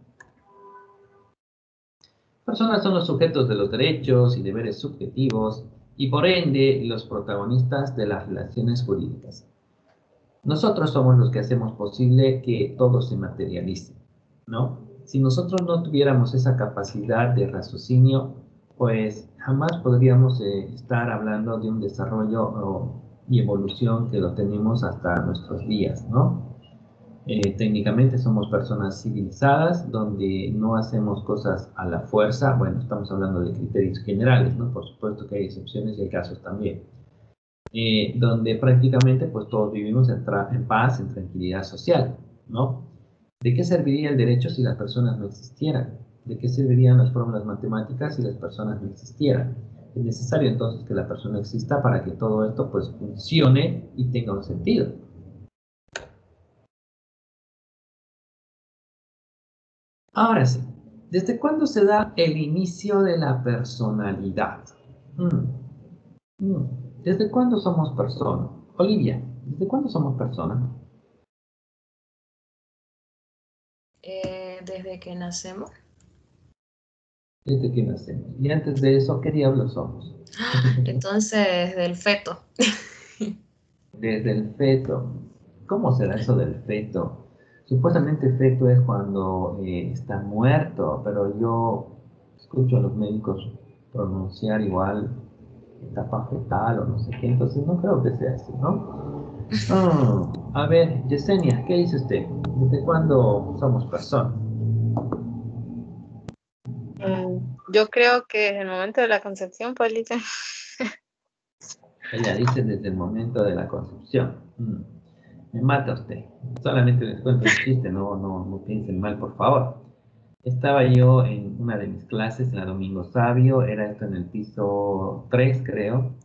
A: Personas son los sujetos de los derechos y deberes subjetivos y por ende los protagonistas de las relaciones jurídicas. Nosotros somos los que hacemos posible que todo se materialice, ¿no? Si nosotros no tuviéramos esa capacidad de raciocinio, pues jamás podríamos estar hablando de un desarrollo y evolución que lo tenemos hasta nuestros días, ¿no? Técnicamente somos personas civilizadas, donde no hacemos cosas a la fuerza. Bueno, estamos hablando de criterios generales, ¿no? Por supuesto que hay excepciones y hay casos también. Donde prácticamente pues todos vivimos en paz, en tranquilidad social, ¿no? ¿De qué serviría el derecho si las personas no existieran? ¿De qué servirían las fórmulas matemáticas si las personas no existieran? Es necesario entonces que la persona exista para que todo esto pues funcione y tenga un sentido. Ahora sí, ¿desde cuándo se da el inicio de la personalidad? ¿Desde cuándo somos personas? Olivia, ¿desde cuándo somos personas?
C: Desde que nacemos.
A: Desde que nacemos. Y antes de eso, ¿qué diablos somos?
C: Entonces, desde el feto.
A: Desde el feto. ¿Cómo será eso del feto? Supuestamente feto es cuando está muerto, pero yo escucho a los médicos pronunciar igual etapa fetal o no sé qué, entonces no creo que sea así, ¿no? A ver, Yesenia, ¿qué dice usted? ¿Desde cuándo somos personas?
G: Yo creo que desde el momento de la concepción, Paulita.
A: Ella dice desde el momento de la concepción. Me mata usted. Solamente les cuento un chiste, no piensen mal, por favor. Estaba yo en una de mis clases en la Domingo Sabio, era esto en el piso 3, creo,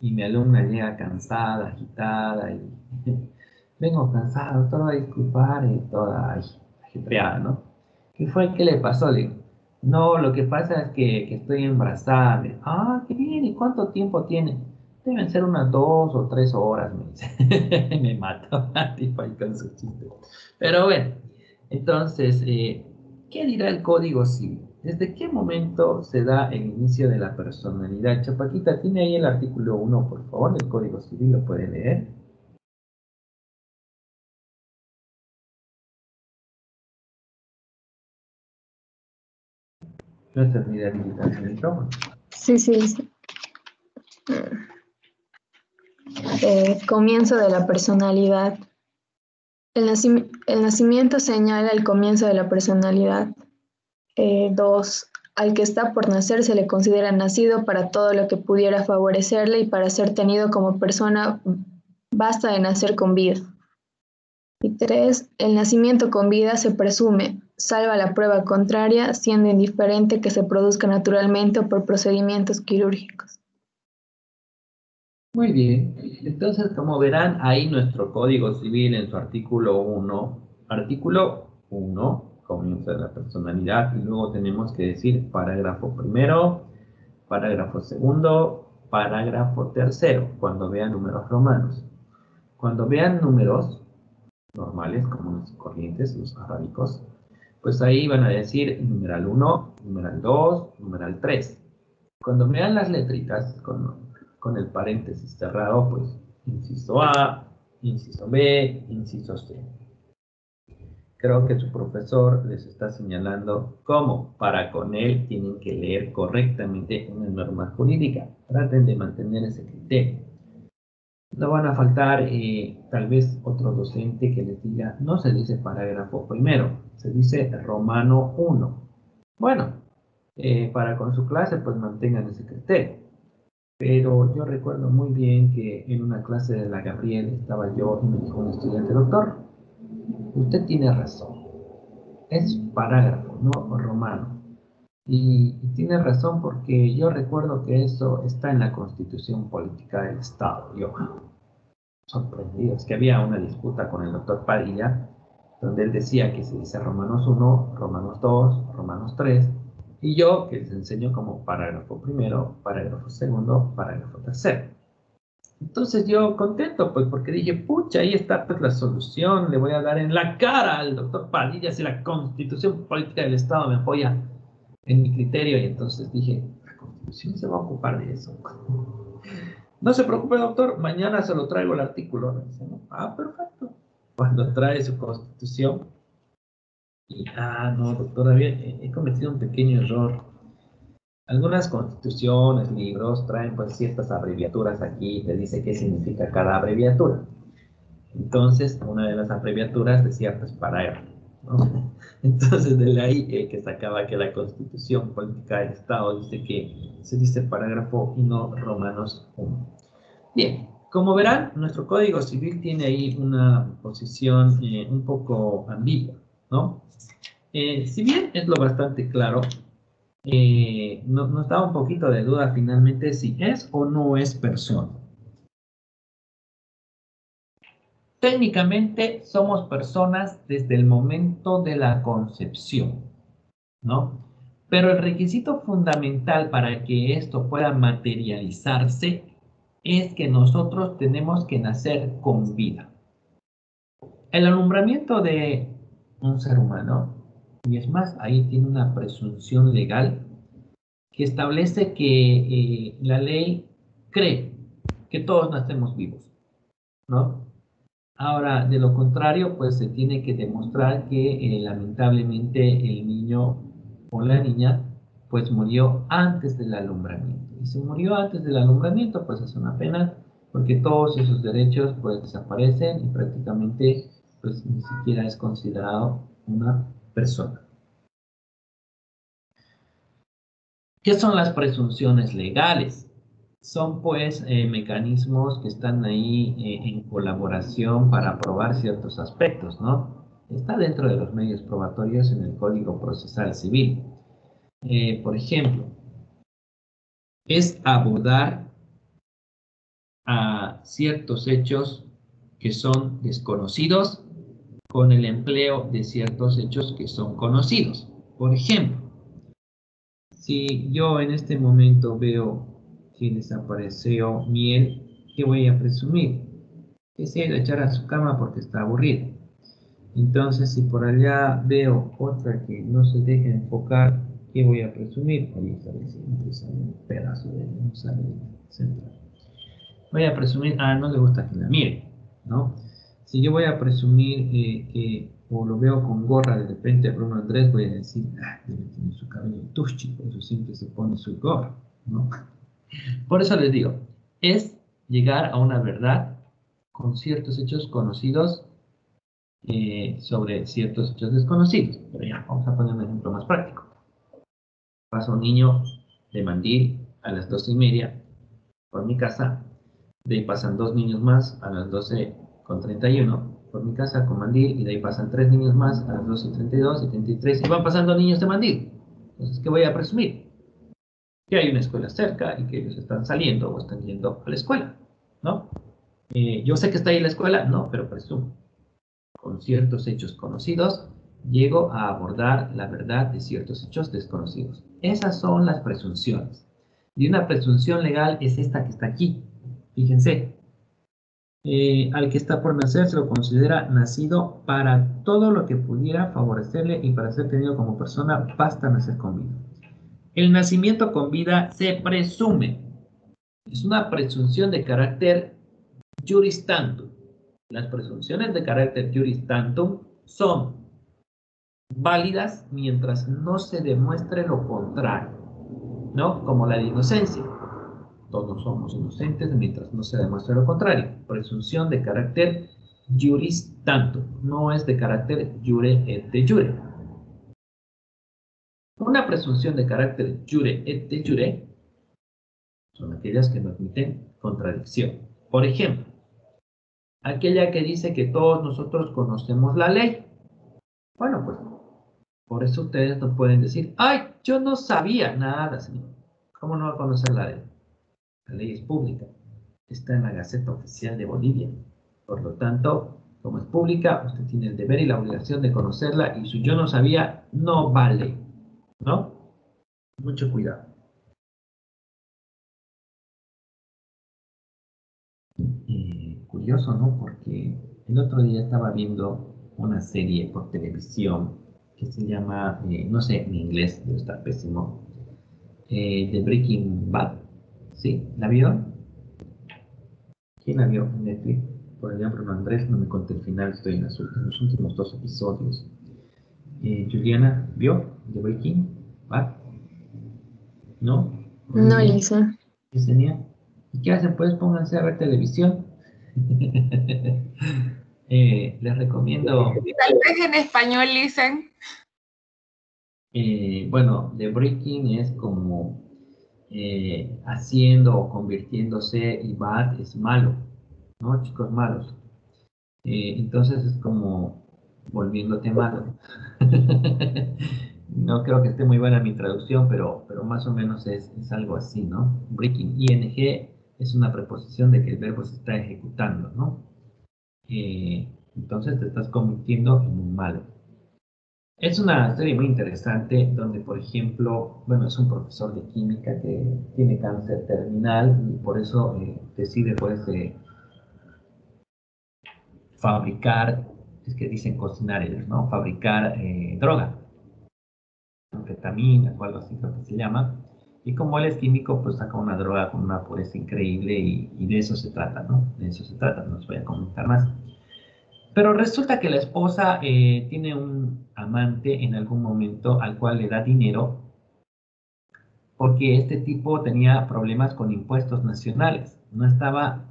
A: y mi alumna llega cansada, agitada, y vengo cansada, doctor, va a disculpar, y toda ajetreada, ¿no? ¿Qué fue? ¿Qué le pasó? Le digo, no, lo que pasa es que estoy embarazada. Ah, qué bien, ¿y cuánto tiempo tiene? Deben ser unas 2 o 3 horas, me dice. Me mató, tipo ahí con su chiste. Pero bueno, entonces, ¿qué dirá el Código Civil? ¿Desde qué momento se da el inicio de la personalidad? Chapaquita, ¿tiene ahí el artículo 1, por favor, del Código Civil? ¿Lo puede leer? No se olvide habilitar su micrófono.
F: Sí. Comienzo de la personalidad. El nacimiento señala el comienzo de la personalidad. 2. Al que está por nacer se le considera nacido para todo lo que pudiera favorecerle y para ser tenido como persona basta de nacer con vida. Y 3. El nacimiento con vida se presume, salva la prueba contraria, siendo indiferente que se produzca naturalmente o por procedimientos quirúrgicos.
A: Muy bien, entonces como verán ahí nuestro Código Civil en su artículo 1, comienza la personalidad y luego tenemos que decir parágrafo primero, parágrafo segundo, parágrafo tercero, cuando vean números romanos. Cuando vean números normales, comunes y corrientes, los arábicos, pues ahí van a decir numeral 1, numeral 2, numeral 3. Cuando vean las letritas con el paréntesis cerrado, pues inciso A, inciso B, inciso C. Creo que su profesor les está señalando cómo para con él tienen que leer correctamente una norma jurídica. Traten de mantener ese criterio. No van a faltar tal vez otro docente que les diga, no se dice parágrafo primero, se dice romano 1. Bueno, para con su clase pues mantengan ese criterio. Pero yo recuerdo muy bien que en una clase de la Gabriel estaba yo y me dijo un estudiante, doctor, usted tiene razón, es parágrafo, no romano. Y tiene razón porque yo recuerdo que eso está en la Constitución Política del Estado. Yo, sorprendido, es que había una disputa con el doctor Padilla, donde él decía que se dice Romanos 1, Romanos 2, Romanos 3, y yo que les enseño como parágrafo primero, parágrafo segundo, parágrafo tercero. Entonces yo contento, pues, porque dije, pucha, ahí está pues la solución, le voy a dar en la cara al doctor Padilla si la Constitución Política del Estado me apoya en mi criterio, y entonces dije, la Constitución se va a ocupar de eso. No se preocupe, doctor, mañana se lo traigo el artículo. Me dice, ¿no? Ah, perfecto. Cuando trae su Constitución, y, no, doctor, he cometido un pequeño error. Algunas constituciones, libros, traen pues ciertas abreviaturas aquí, te dice qué significa cada abreviatura. Entonces, una de las abreviaturas decía pues parágrafo, ¿no? Entonces, de ahí que sacaba que la Constitución Política del Estado dice que se dice parágrafo y no Romanos 1. Bien, como verán, nuestro Código Civil tiene ahí una posición un poco ambigua, ¿no? Si bien es lo bastante claro, nos da un poquito de duda finalmente si es o no es persona. Técnicamente somos personas desde el momento de la concepción, ¿no? Pero el requisito fundamental para que esto pueda materializarse es que nosotros tenemos que nacer con vida. El alumbramiento de un ser humano, y es más, ahí tiene una presunción legal que establece que la ley cree que todos nacemos vivos, ¿no? Ahora, de lo contrario, pues se tiene que demostrar que lamentablemente el niño o la niña pues murió antes del alumbramiento. Y si murió antes del alumbramiento, pues es una pena, porque todos esos derechos pues desaparecen y prácticamente pues ni siquiera es considerado una persona. ¿Qué son las presunciones legales? Son pues mecanismos que están ahí en colaboración para probar ciertos aspectos, ¿no? Está dentro de los medios probatorios en el Código Procesal Civil. Por ejemplo, es abordar a ciertos hechos que son desconocidos con el empleo de ciertos hechos que son conocidos. Por ejemplo, si yo en este momento veo que desapareció Miel, ¿qué voy a presumir? Que se ha ido a echar a su cama porque está aburrida. Entonces, si por allá veo otra que no se deja enfocar, ¿qué voy a presumir? Ahí sale un pedazo de un sale central. Voy a presumir, no le gusta que la mire, ¿no? Si yo voy a presumir que, o lo veo con gorra de repente a Bruno Andrés, voy a decir, debe tener su cabello tuchi, por eso siempre se pone su gorra, ¿no? Por eso les digo, es llegar a una verdad con ciertos hechos conocidos sobre ciertos hechos desconocidos. Pero ya, vamos a poner un ejemplo más práctico. Pasa un niño de Mandil a las 12:30 por mi casa. De ahí pasan 2 niños más a las 12:31 por mi casa con Mandil. Y de ahí pasan 3 niños más a las 12:32 y 33. Y van pasando niños de Mandil. Entonces, ¿qué voy a presumir? Que hay una escuela cerca y que ellos están saliendo o están yendo a la escuela, ¿no? Yo sé que está ahí la escuela, no, pero presumo. Con ciertos hechos conocidos, llego a abordar la verdad de ciertos hechos desconocidos. Esas son las presunciones. Y una presunción legal es esta que está aquí. Fíjense, al que está por nacer se lo considera nacido para todo lo que pudiera favorecerle y para ser tenido como persona basta nacer con vida. El nacimiento con vida se presume. Es una presunción de carácter juris tantum. Las presunciones de carácter juris tantum son válidas mientras no se demuestre lo contrario, ¿no? Como la de inocencia. Todos somos inocentes mientras no se demuestre lo contrario. Presunción de carácter juris tantum, no es de carácter jure et de jure. Una presunción de carácter jure et de jure son aquellas que no admiten contradicción. Por ejemplo, aquella que dice que todos nosotros conocemos la ley. Bueno, pues por eso ustedes no pueden decir, ¡ay, yo no sabía nada, señor! ¿Cómo no va a conocer la ley? La ley es pública. Está en la Gaceta Oficial de Bolivia. Por lo tanto, como es pública, usted tiene el deber y la obligación de conocerla y si yo no sabía, no vale, ¿no? Mucho cuidado. Curioso, ¿no? Porque el otro día estaba viendo una serie por televisión que se llama, no sé, en inglés, debe estar pésimo, The Breaking Bad. ¿Sí? ¿La vieron? ¿Quién la vio en Netflix? Por allá Bruno Andrés, no me conté el final, estoy en los últimos 2 episodios. Juliana, ¿vio The Breaking Bad? ¿No?
F: No, Lisa.
A: ¿Qué sería? ¿Y qué hacen? Pues pónganse a ver televisión. Les recomiendo.
B: Tal vez en español dicen.
A: Bueno, The Breaking es como haciendo o convirtiéndose y bad es malo, ¿no? Chicos malos. Entonces es como volviéndote malo. No creo que esté muy buena mi traducción, pero más o menos es algo así, ¿no? Breaking, ing, es una preposición de que el verbo se está ejecutando, ¿no? Entonces te estás convirtiendo en un malo. Es una serie muy interesante donde, por ejemplo, bueno, es un profesor de química que tiene cáncer terminal y por eso decide, pues, fabricar, es que dicen cocinar ellos, ¿no? Fabricar droga, anfetamina o algo así creo que se llama. Y como él es químico, pues saca una droga con una pureza increíble y de eso se trata, ¿no? De eso se trata, no os voy a comentar más. Pero resulta que la esposa tiene un amante en algún momento al cual le da dinero porque este tipo tenía problemas con impuestos nacionales. No estaba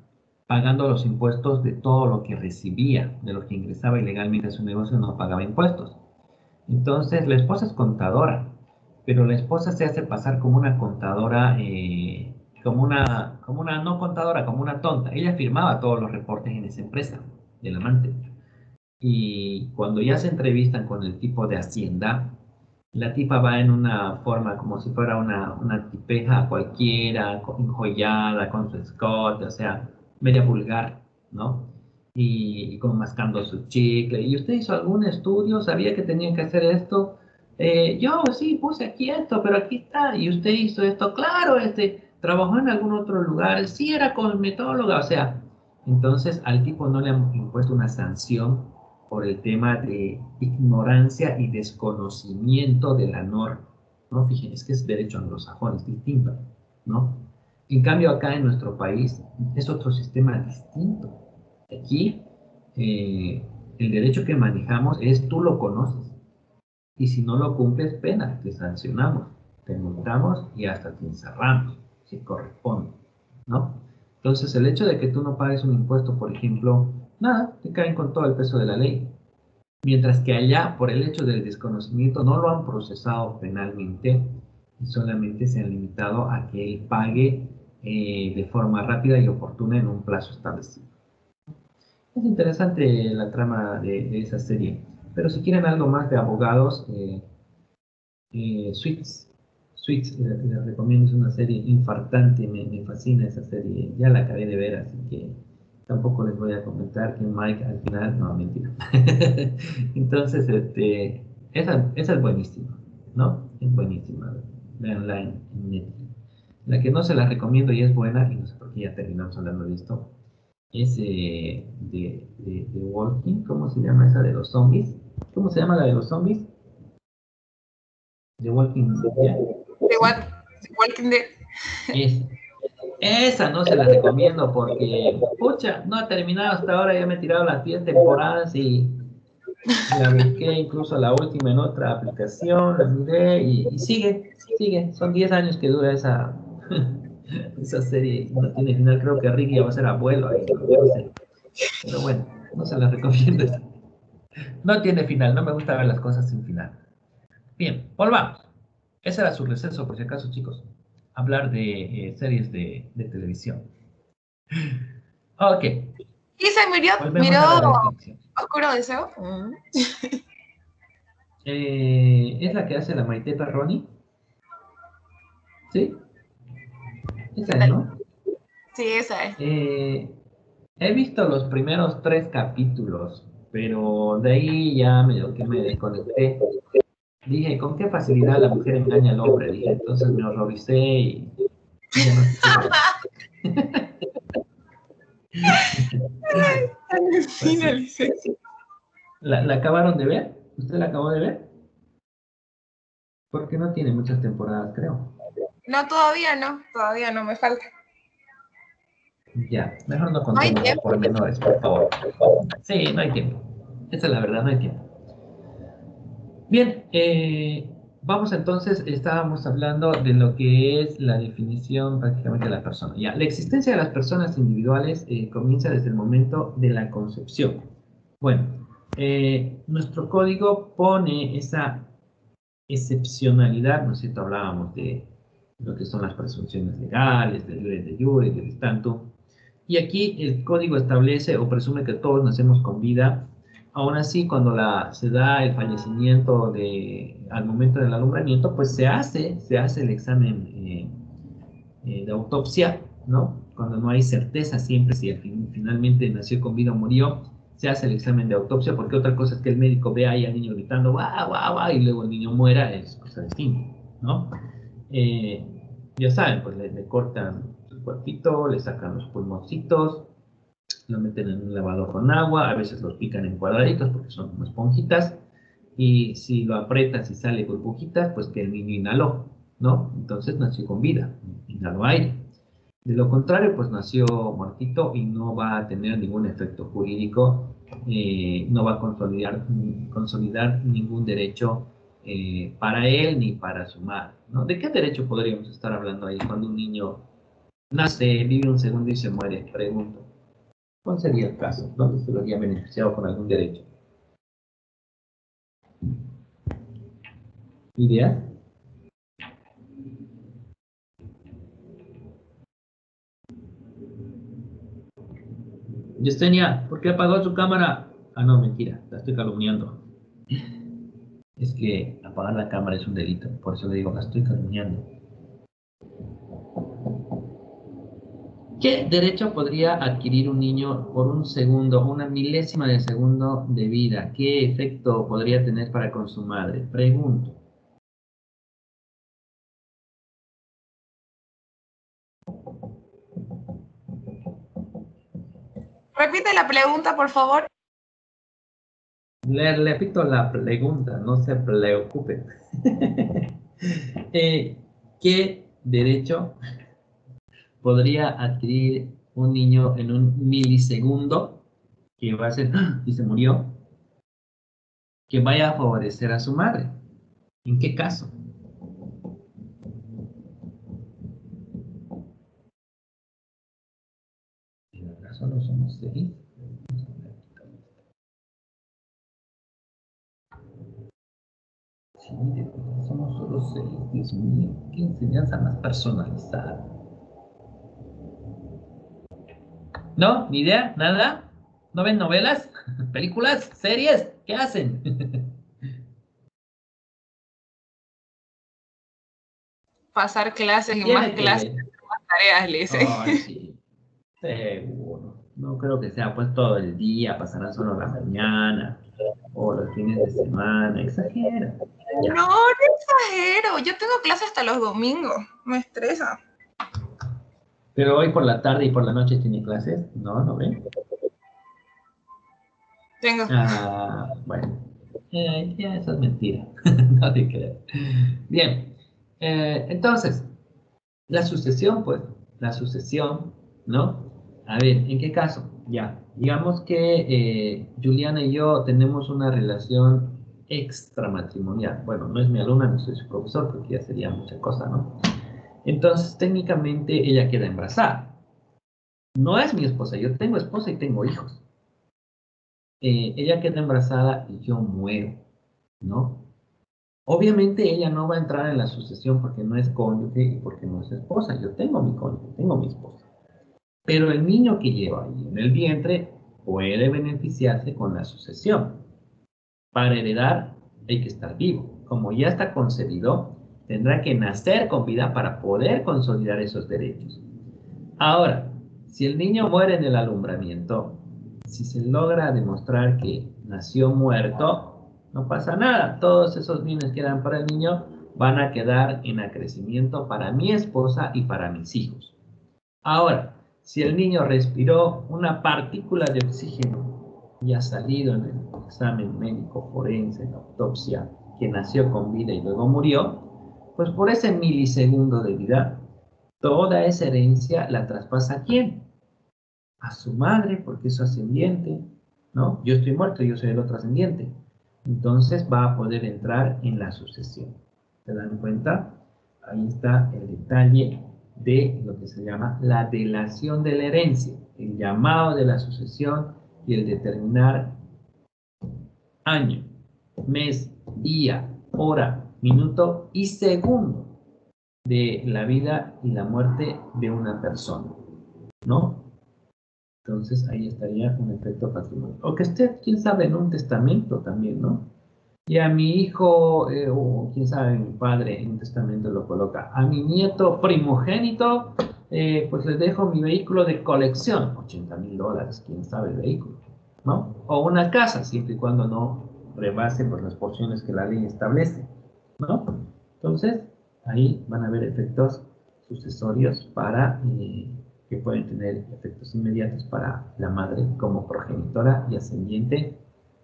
A: pagando los impuestos de todo lo que recibía, de lo que ingresaba ilegalmente a su negocio, no pagaba impuestos. Entonces, la esposa es contadora, pero la esposa se hace pasar como una contadora, no contadora, como una tonta. Ella firmaba todos los reportes en esa empresa del amante. Y cuando ya se entrevistan con el tipo de Hacienda, la tipa va en una forma como si fuera una tipeja cualquiera, enjollada, con su escote, o sea, media vulgar, ¿no? Y como mascando su chicle. ¿Y usted hizo algún estudio? ¿Sabía que tenía que hacer esto? Yo sí puse aquí esto, pero aquí está. ¿Y usted hizo esto? Claro, trabajó en algún otro lugar. Sí, era cosmetóloga, o sea. Entonces al tipo no le han impuesto una sanción por el tema de ignorancia y desconocimiento de la norma, ¿no? Fíjense, es que es derecho anglosajón, es distinto, ¿no? En cambio, acá en nuestro país es otro sistema distinto. Aquí, el derecho que manejamos es tú lo conoces, y si no lo cumples, pena, te sancionamos, te multamos y hasta te encerramos, si corresponde, ¿no? Entonces, el hecho de que tú no pagues un impuesto, por ejemplo, nada, te caen con todo el peso de la ley. Mientras que allá, por el hecho del desconocimiento, no lo han procesado penalmente y solamente se han limitado a que él pague de forma rápida y oportuna en un plazo establecido. Es interesante la trama de esa serie, pero si quieren algo más de abogados, Suits, les recomiendo, es una serie infartante, me fascina esa serie, ya la acabé de ver, así que tampoco les voy a comentar que Mike al final, no, mentira. Entonces, esa es buenísima, ¿no? Es buenísima, veanla en Netflix. La que no se la recomiendo y es buena, y no sé por qué ya terminamos hablando de esto, es de Walking, ¿cómo se llama esa de los zombies? ¿Cómo se llama la de los zombies? The Walking Dead.
B: The Walking Dead.
A: Esa no se la recomiendo porque, pucha, no ha terminado hasta ahora, ya me he tirado las 10 temporadas y la busqué incluso la última en otra aplicación, la miré y sigue, son 10 años que dura esa serie, no tiene final, creo que Ricky va a ser abuelo ahí, no sé, pero bueno, no se la recomiendo. No tiene final, no me gusta ver las cosas sin final. Bien, volvamos. Ese era su receso, por si acaso, chicos. Hablar de series de televisión. Ok.
B: ¿Y se miró Oscuro Deseo?
A: ¿Es la que hace la Maite Perroni? ¿Sí? Esa es, ¿no?
B: Sí, esa es.
A: He visto los primeros 3 capítulos, pero de ahí ya medio que me desconecté. Dije, ¿con qué facilidad la mujer engaña al hombre? Dije, entonces me horroricé y ya no sé. ¿La acabaron de ver? ¿Usted la acabó de ver? Porque no tiene muchas temporadas, creo.
B: No, todavía no, me falta.
A: Ya, mejor no contemos los pormenores, por favor. Sí, no hay tiempo. Esa es la verdad, no hay tiempo. Bien, vamos entonces, estábamos hablando de lo que es la definición prácticamente de la persona. Ya, la existencia de las personas individuales comienza desde el momento de la concepción. Bueno, nuestro código pone esa excepcionalidad, ¿no es cierto? Hablábamos de lo que son las presunciones legales, del iure de jure, del tanto. Y aquí el código establece o presume que todos nacemos con vida. Aún así, cuando se da el fallecimiento al momento del alumbramiento, pues se hace el examen de autopsia, ¿no? Cuando no hay certeza siempre si finalmente nació con vida o murió, se hace el examen de autopsia, porque otra cosa es que el médico vea ahí al niño gritando, guau, guau, guau, y luego el niño muera, es cosa distinta, ¿no? Ya saben, pues le cortan el cuerpito, le sacan los pulmoncitos, lo meten en un lavador con agua, a veces los pican en cuadraditos porque son como esponjitas, y si lo aprietas y sale burbujitas, pues que el niño inhaló, ¿no? Entonces nació con vida, inhaló aire. De lo contrario, pues nació muertito y no va a tener ningún efecto jurídico, no va a consolidar ningún derecho para él ni para su madre, ¿no? ¿De qué derecho podríamos estar hablando ahí cuando un niño nace, vive un segundo y se muere? Pregunto. ¿Cuál sería el caso? ¿Dónde se lo habría beneficiado con algún derecho? ¿Idea? Yesenia, ¿por qué apagó su cámara? Ah, no, mentira, la estoy calumniando. Es que apagar la cámara es un delito, por eso le digo, la estoy calumniando. ¿Qué derecho podría adquirir un niño por un segundo, una milésima de segundo de vida? ¿Qué efecto podría tener para con su madre? Pregunto.
B: Repite la pregunta, por favor.
A: Le repito la pregunta, no se preocupe. ¿Qué derecho podría adquirir un niño en un milisegundo que va a ser y se murió, que vaya a favorecer a su madre? ¿En qué caso? En el caso no somos seis. Sí, somos solo seis. Dios mío, qué enseñanza más personalizada. ¿No? ¿Ni idea? ¿Nada? ¿No ven novelas? ¿Películas? ¿Series? ¿Qué hacen?
B: Pasar clases y
A: Tiene
B: más
A: que
B: clases,
A: ver.
B: más tareas, le dice.
A: Ay, sí. Seguro. No creo que sea pues todo el día, pasará solo la mañana o los fines de semana. Exagera. Ya.
B: No, no exagero. Yo tengo clases hasta los domingos. Me estresa.
A: Pero hoy por la tarde y por la noche tiene clases. No, ¿no ven?
B: Tengo.
A: Ah, bueno. Ya eso es mentira. No te creo. Bien. Entonces, la sucesión, pues, la sucesión, ¿no? A ver, ¿en qué caso? Ya, digamos que Juliana y yo tenemos una relación extramatrimonial. Bueno, no es mi alumna, no soy su profesor, porque ya sería mucha cosa, ¿no? Entonces, técnicamente, ella queda embarazada. No es mi esposa, yo tengo esposa y tengo hijos. Ella queda embarazada y yo muero, ¿no? Obviamente ella no va a entrar en la sucesión porque no es cónyuge y porque no es esposa. Yo tengo mi cónyuge, tengo mi esposa. Pero el niño que lleva ahí en el vientre puede beneficiarse con la sucesión. Para heredar hay que estar vivo. Como ya está concebido, tendrá que nacer con vida para poder consolidar esos derechos. Ahora, si el niño muere en el alumbramiento, si se logra demostrar que nació muerto, no pasa nada. Todos esos bienes que eran para el niño van a quedar en acrecimiento para mi esposa y para mis hijos. Ahora, si el niño respiró una partícula de oxígeno y ha salido en el examen médico forense, en la autopsia, que nació con vida y luego murió, pues por ese milisegundo de vida, toda esa herencia la traspasa ¿a quién? A su madre, porque es su ascendiente, ¿no? Yo estoy muerto, yo soy el otro ascendiente. Entonces va a poder entrar en la sucesión. ¿Se dan cuenta? Ahí está el detalle de lo que se llama la delación de la herencia, el llamado de la sucesión y el determinar año, mes, día, hora, minuto y segundo de la vida y la muerte de una persona, ¿no? Entonces ahí estaría un efecto patrimonio. O que esté, quién sabe, en un testamento también, ¿no? Y a mi hijo, o quién sabe, mi padre en un testamento lo coloca. A mi nieto primogénito, pues les dejo mi vehículo de colección, $80,000, quién sabe el vehículo, ¿no? O una casa, siempre y cuando no rebase por las porciones que la ley establece, ¿no? Entonces, ahí van a haber efectos sucesorios para que pueden tener efectos inmediatos para la madre como progenitora y ascendiente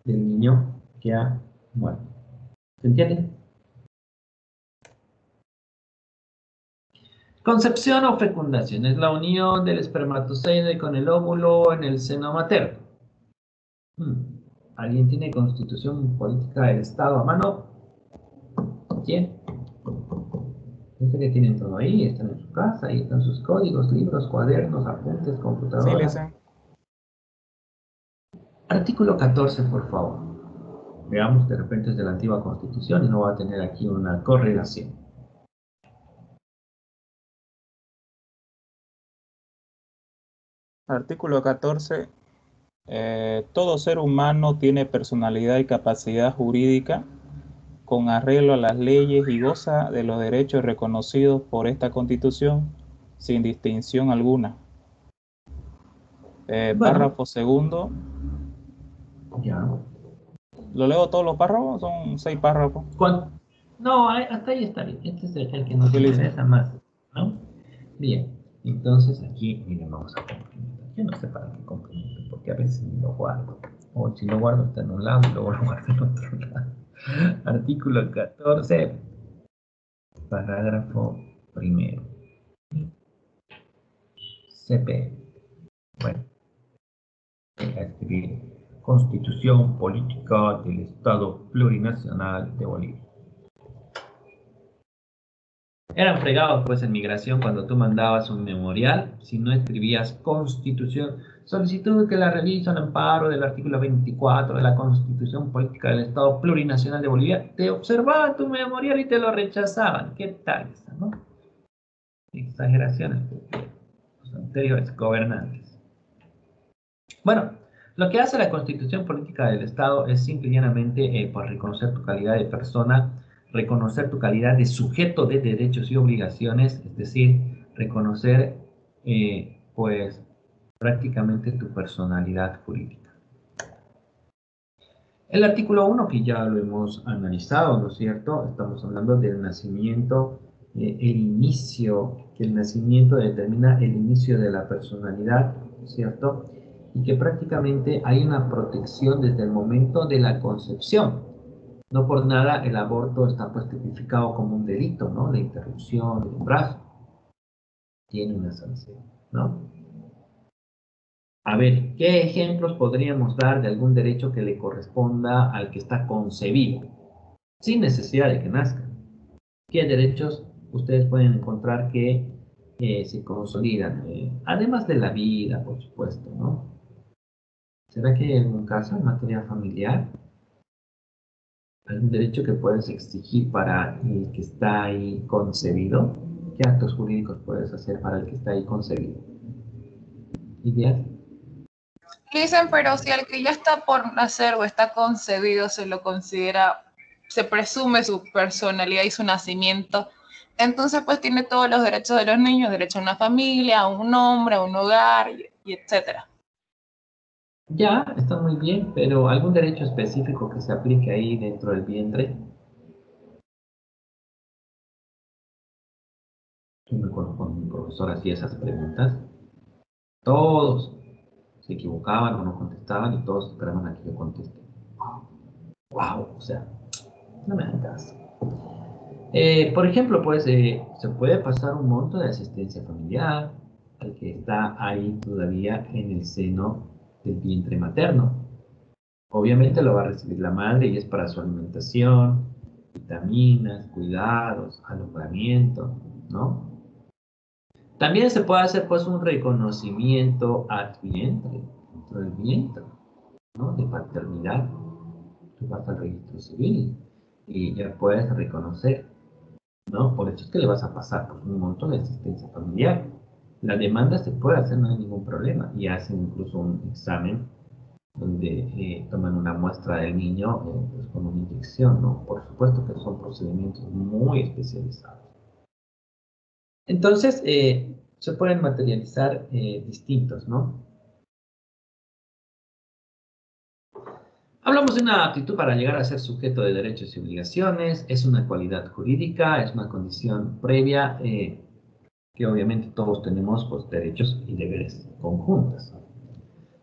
A: del niño que ha muerto. ¿Se entiende? Concepción o fecundación es la unión del espermatozoide con el óvulo en el seno materno. ¿Alguien tiene constitución política del Estado a mano? ¿Quién? Dice que tienen todo ahí, están en su casa, ahí están sus códigos, libros, cuadernos, apuntes,
D: Sí,
A: computadoras.
D: Lisa.
A: Artículo 14, por favor. Veamos, de repente es de la antigua Constitución y no va a tener aquí una correlación.
D: Artículo 14. Todo ser humano tiene personalidad y capacidad jurídica con arreglo a las leyes y goza de los derechos reconocidos por esta Constitución sin distinción alguna.
A: Bueno.
D: Párrafo segundo.
A: Ya.
D: ¿Lo leo todos los párrafos? Son 6 párrafos.
A: No, hasta ahí está bien. Este es el que nos
D: Sí, Lisa.
A: interesa más, ¿no? Bien, entonces aquí, miren, vamos a complementar. Yo no sé para qué complemento, porque a veces ni lo guardo. O si lo guardo está en un lado y luego lo guardo en otro lado. Artículo 14, parágrafo primero. CP. Bueno, deja de escribir Constitución Política del Estado Plurinacional de Bolivia. Eran fregados pues en migración cuando tú mandabas un memorial, si no escribías Constitución, solicitud que la revisa al amparo del artículo 24 de la Constitución Política del Estado Plurinacional de Bolivia, te observaban tu memorial y te lo rechazaban. ¿Qué tal esa, no? Exageraciones de los anteriores gobernantes. Bueno, lo que hace la Constitución Política del Estado es simple y llanamente pues, reconocer tu calidad de persona, reconocer tu calidad de sujeto de derechos y obligaciones, es decir, reconocer pues prácticamente tu personalidad jurídica. El artículo 1, que ya lo hemos analizado, ¿no es cierto? Estamos hablando del nacimiento, el inicio, que el nacimiento determina el inicio de la personalidad, ¿no es cierto? Y que prácticamente hay una protección desde el momento de la concepción. No por nada el aborto está pues tipificado como un delito, ¿no? La interrupción del embarazo tiene una sanción, ¿no? A ver, ¿qué ejemplos podríamos dar de algún derecho que le corresponda al que está concebido, sin necesidad de que nazca? ¿Qué derechos ustedes pueden encontrar que se consolidan? Además de la vida, por supuesto, ¿no? ¿Será que hay algún caso en materia familiar? ¿Algún derecho que puedes exigir para el que está ahí concebido? ¿Qué actos jurídicos puedes hacer para el que está ahí concebido? ¿Ideal?
B: Dicen, pero si al que ya está por nacer o está concebido se lo considera, se presume su personalidad y su nacimiento, entonces pues tiene todos los derechos de los niños, derecho a una familia, a un nombre, a un hogar, y etcétera.
A: Ya, está muy bien, pero ¿algún derecho específico que se aplique ahí dentro del vientre? Yo me acuerdo cuando mi profesor hacía esas preguntas, todos se equivocaban o no contestaban y todos esperaban a que yo conteste. ¡Wow! O sea, no me dan caso. Por ejemplo, pues se puede pasar un monto de asistencia familiar al que está ahí todavía en el seno del vientre materno. Obviamente lo va a recibir la madre y es para su alimentación, vitaminas, cuidados, alumbramiento, ¿no? También se puede hacer pues un reconocimiento ad vientre, dentro del vientre, ¿no? De paternidad. Tú vas al registro civil y ya puedes reconocer, ¿no? Por eso es que le vas a pasar pues, un montón de asistencia familiar. La demanda se puede hacer, no hay ningún problema, y hacen incluso un examen donde toman una muestra del niño pues, con una inyección, ¿no? Por supuesto que son procedimientos muy especializados. Entonces, se pueden materializar distintos, ¿no? Hablamos de una aptitud para llegar a ser sujeto de derechos y obligaciones, es una cualidad jurídica, es una condición previa que obviamente todos tenemos pues, derechos y deberes conjuntos.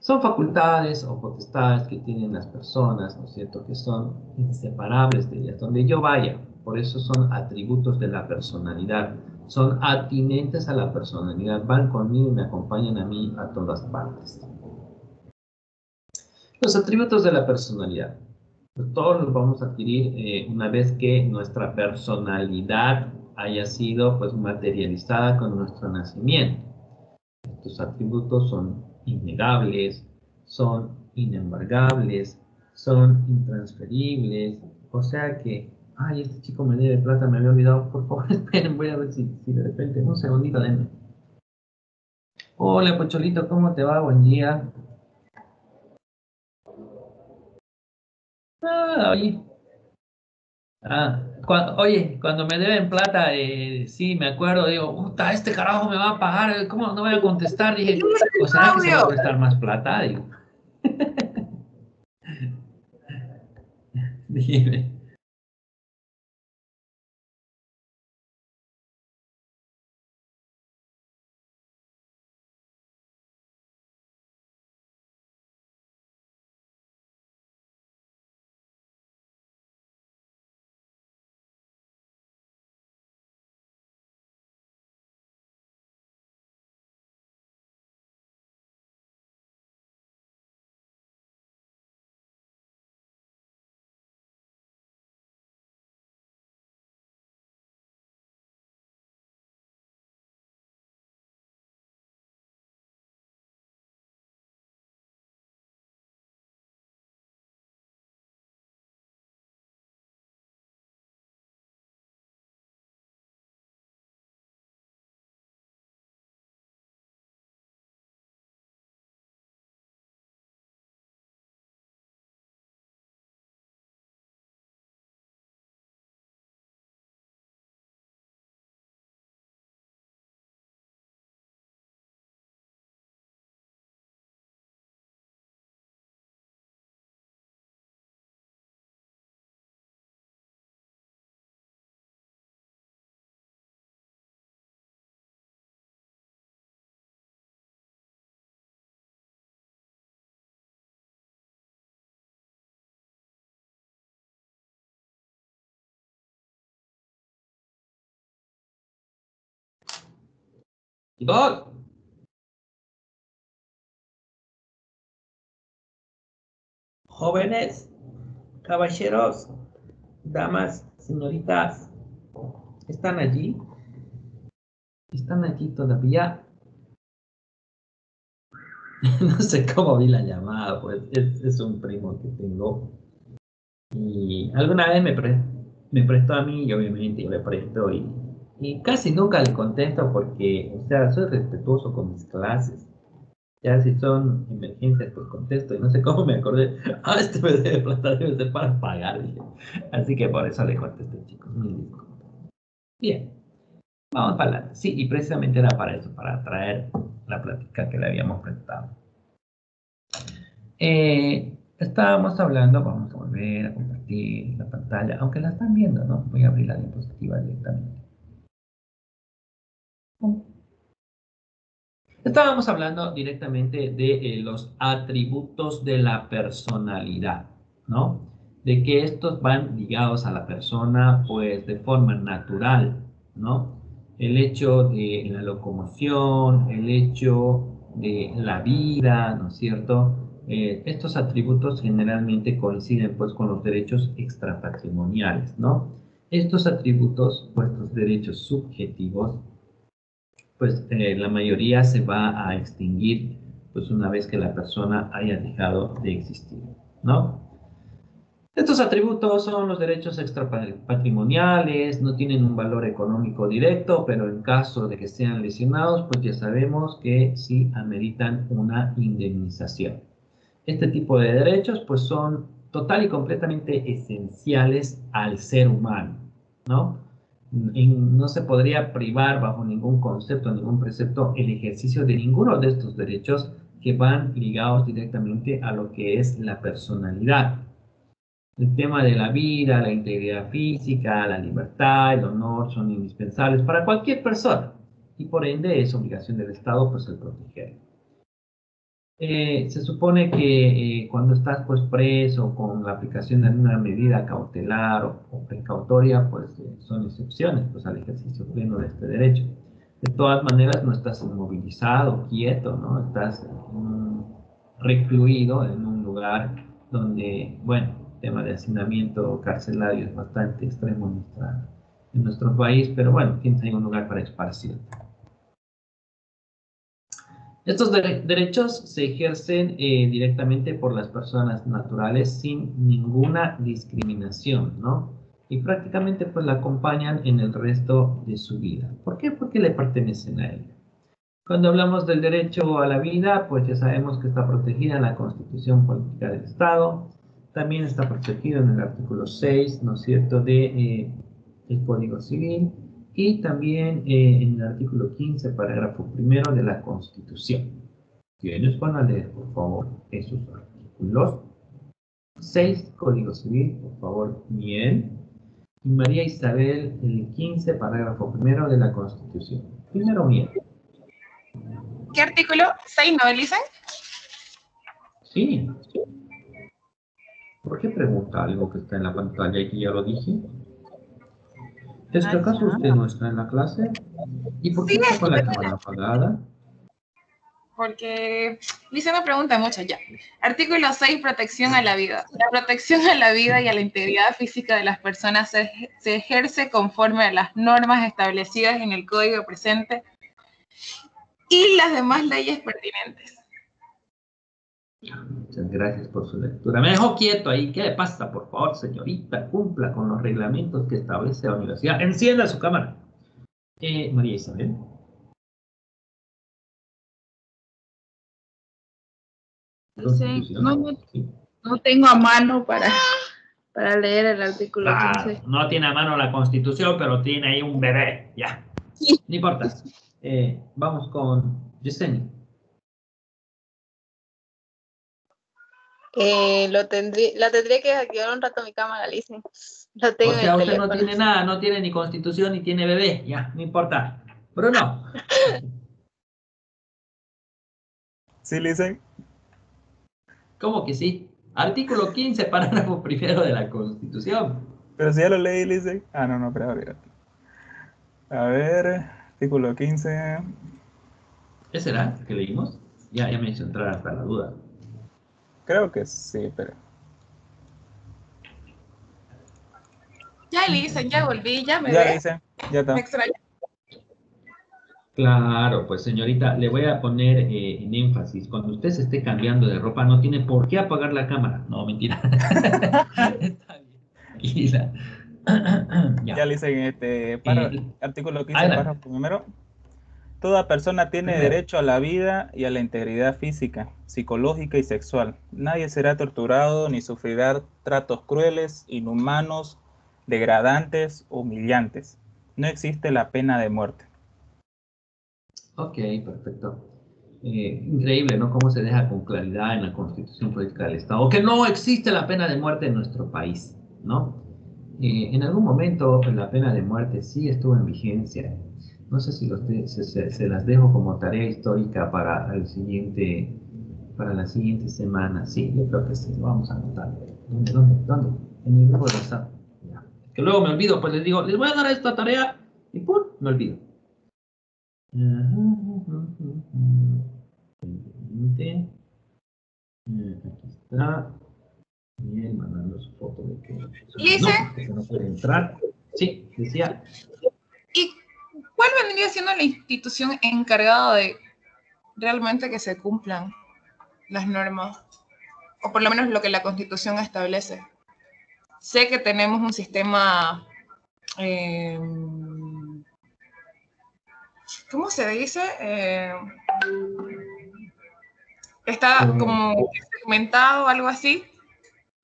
A: Son facultades o potestades que tienen las personas, ¿no es cierto?, que son inseparables de ellas, donde yo vaya. Por eso son atributos de la personalidad, son atinentes a la personalidad, van conmigo y me acompañan a mí a todas partes. Los atributos de la personalidad. Pues todos los vamos a adquirir una vez que nuestra personalidad haya sido pues materializada con nuestro nacimiento. Estos atributos son innegables, son inembargables, son intransferibles. O sea que, ay, este chico me debe plata, me había olvidado. Por favor, esperen, voy a ver si de repente, un segundito, denme. Hola, Pocholito, ¿cómo te va? Buen día. Oye. Oye, cuando me deben plata, sí, me acuerdo, digo, puta, este carajo me va a pagar, ¿cómo no voy a contestar? Dije, ¿o será que se va a prestar más plata? Digo. Dime. ¡Gol! Jóvenes, caballeros, damas, señoritas, ¿están allí? ¿Están allí todavía? No sé cómo vi la llamada, pues es un primo que tengo. Y alguna vez me prestó a mí y obviamente yo le presto y casi nunca le contesto porque, o sea, soy respetuoso con mis clases. Ya si son emergencias, pues contesto y no sé cómo me acordé. Este me debe plata, debe ser para pagar, dije. Así que por eso le contesté, chicos. Mil disculpas. Bien, vamos para adelante. Sí, y precisamente era para eso, para traer la plática que le habíamos prestado. Estábamos hablando, vamos a volver a compartir la pantalla, aunque la están viendo, ¿no? Voy a abrir la diapositiva directamente. Estábamos hablando directamente de los atributos de la personalidad, ¿no? De que estos van ligados a la persona, pues, de forma natural, ¿no? El hecho de la locomoción, el hecho de la vida, ¿no es cierto? Estos atributos generalmente coinciden, pues, con los derechos extrapatrimoniales, ¿no? Estos atributos, pues, los derechos subjetivos, pues la mayoría se va a extinguir pues una vez que la persona haya dejado de existir, ¿no? Estos atributos son los derechos extrapatrimoniales, no tienen un valor económico directo, pero en caso de que sean lesionados, pues ya sabemos que sí ameritan una indemnización. Este tipo de derechos pues son total y completamente esenciales al ser humano, ¿no? No se podría privar bajo ningún concepto, ningún precepto, el ejercicio de ninguno de estos derechos que van ligados directamente a lo que es la personalidad. El tema de la vida, la integridad física, la libertad, el honor son indispensables para cualquier persona y por ende es obligación del Estado pues el protegerlo. Se supone que cuando estás pues preso con la aplicación de una medida cautelar o precautoria, pues son excepciones pues, al ejercicio pleno de este derecho. De todas maneras no estás inmovilizado, quieto, ¿no? Estás recluido en un lugar donde, bueno, tema de hacinamiento carcelario es bastante extremo en nuestro país, pero bueno, tienes ahí un lugar para esparcirte. Estos derechos se ejercen directamente por las personas naturales sin ninguna discriminación, ¿no? Y prácticamente pues la acompañan en el resto de su vida. ¿Por qué? Porque le pertenecen a ella. Cuando hablamos del derecho a la vida, pues ya sabemos que está protegida en la Constitución Política del Estado. También está protegido en el artículo 6, ¿no es cierto?, del Código Civil. Y también en el artículo 15, parágrafo primero de la Constitución. ¿Quiénes van a leer, por favor, esos artículos? 6, Código Civil, por favor, bien. Y María Isabel, el 15, parágrafo primero de la Constitución. Primero, bien.
B: ¿Qué artículo? 6, ¿no, Elisa?
A: Sí. ¿Por qué pregunta algo que está en la pantalla y que ya lo dije? ¿Es que acaso usted no está en la clase? ¿Y por qué está con la cámara apagada?
B: Porque Lisa me pregunta mucho ya. Artículo 6, protección a la vida. La protección a la vida y a la integridad física de las personas se ejerce conforme a las normas establecidas en el Código presente y las demás leyes pertinentes.
A: Muchas gracias por su lectura. Me dejó quieto ahí. ¿Qué le pasa? Por favor, señorita, cumpla con los reglamentos que establece la universidad. Encienda su cámara. María Isabel.
E: No tengo a mano para leer el artículo 15.
A: No tiene a mano la Constitución, pero tiene ahí un bebé. Ya. No importa. Vamos con Yesenia.
G: La tendría que desactivar un rato mi cámara, Alicia. Lo tengo
A: O sea,
G: en el
A: usted
G: teléfono.
A: no tiene nada, no tiene ni Constitución ni tiene bebé. Ya, no importa. Bruno.
D: Sí, Lisa.
A: ¿Cómo que sí? Artículo 15, parágrafo primero de la Constitución.
D: Pero si ya lo leí, Lisa. Ah, no, espera. A ver, artículo 15.
A: ¿Ese era el que leímos? Ya me hizo entrar hasta la duda.
D: Creo que sí, pero...
B: Ya, Elisa, ya volví, ya me
D: Ya,
B: ve.
D: Lisa, ya está.
B: Me extraña.
A: Claro, pues señorita, le voy a poner en énfasis. Cuando usted se esté cambiando de ropa, no tiene por qué apagar la cámara. No, mentira. Está bien. Tranquila.
D: Ya, Lisa, artículo 15,
A: adelante.
D: párrafo primero. Toda persona tiene derecho a la vida y a la integridad física, psicológica y sexual. Nadie será torturado ni sufrirá tratos crueles, inhumanos, degradantes, humillantes. No existe la pena de muerte.
A: Ok, perfecto. Increíble, ¿no? Cómo se deja con claridad en la Constitución Política del Estado que no existe la pena de muerte en nuestro país, ¿no? En algún momento la pena de muerte sí estuvo en vigencia. No sé si se las dejo como tarea histórica para la siguiente semana. Sí, yo creo que sí, lo vamos a anotar. ¿Dónde? En el grupo de WhatsApp. Ya. Que luego me olvido, pues les digo, les voy a dar esta tarea y ¡pum! Me olvido. Aquí está. Bien, mandando su foto de que no puede entrar. Sí, decía.
B: ¿Y cuál vendría siendo la institución encargada de realmente que se cumplan las normas? O por lo menos lo que la Constitución establece. Sé que tenemos un sistema, ¿cómo se dice? Está como segmentado o algo así,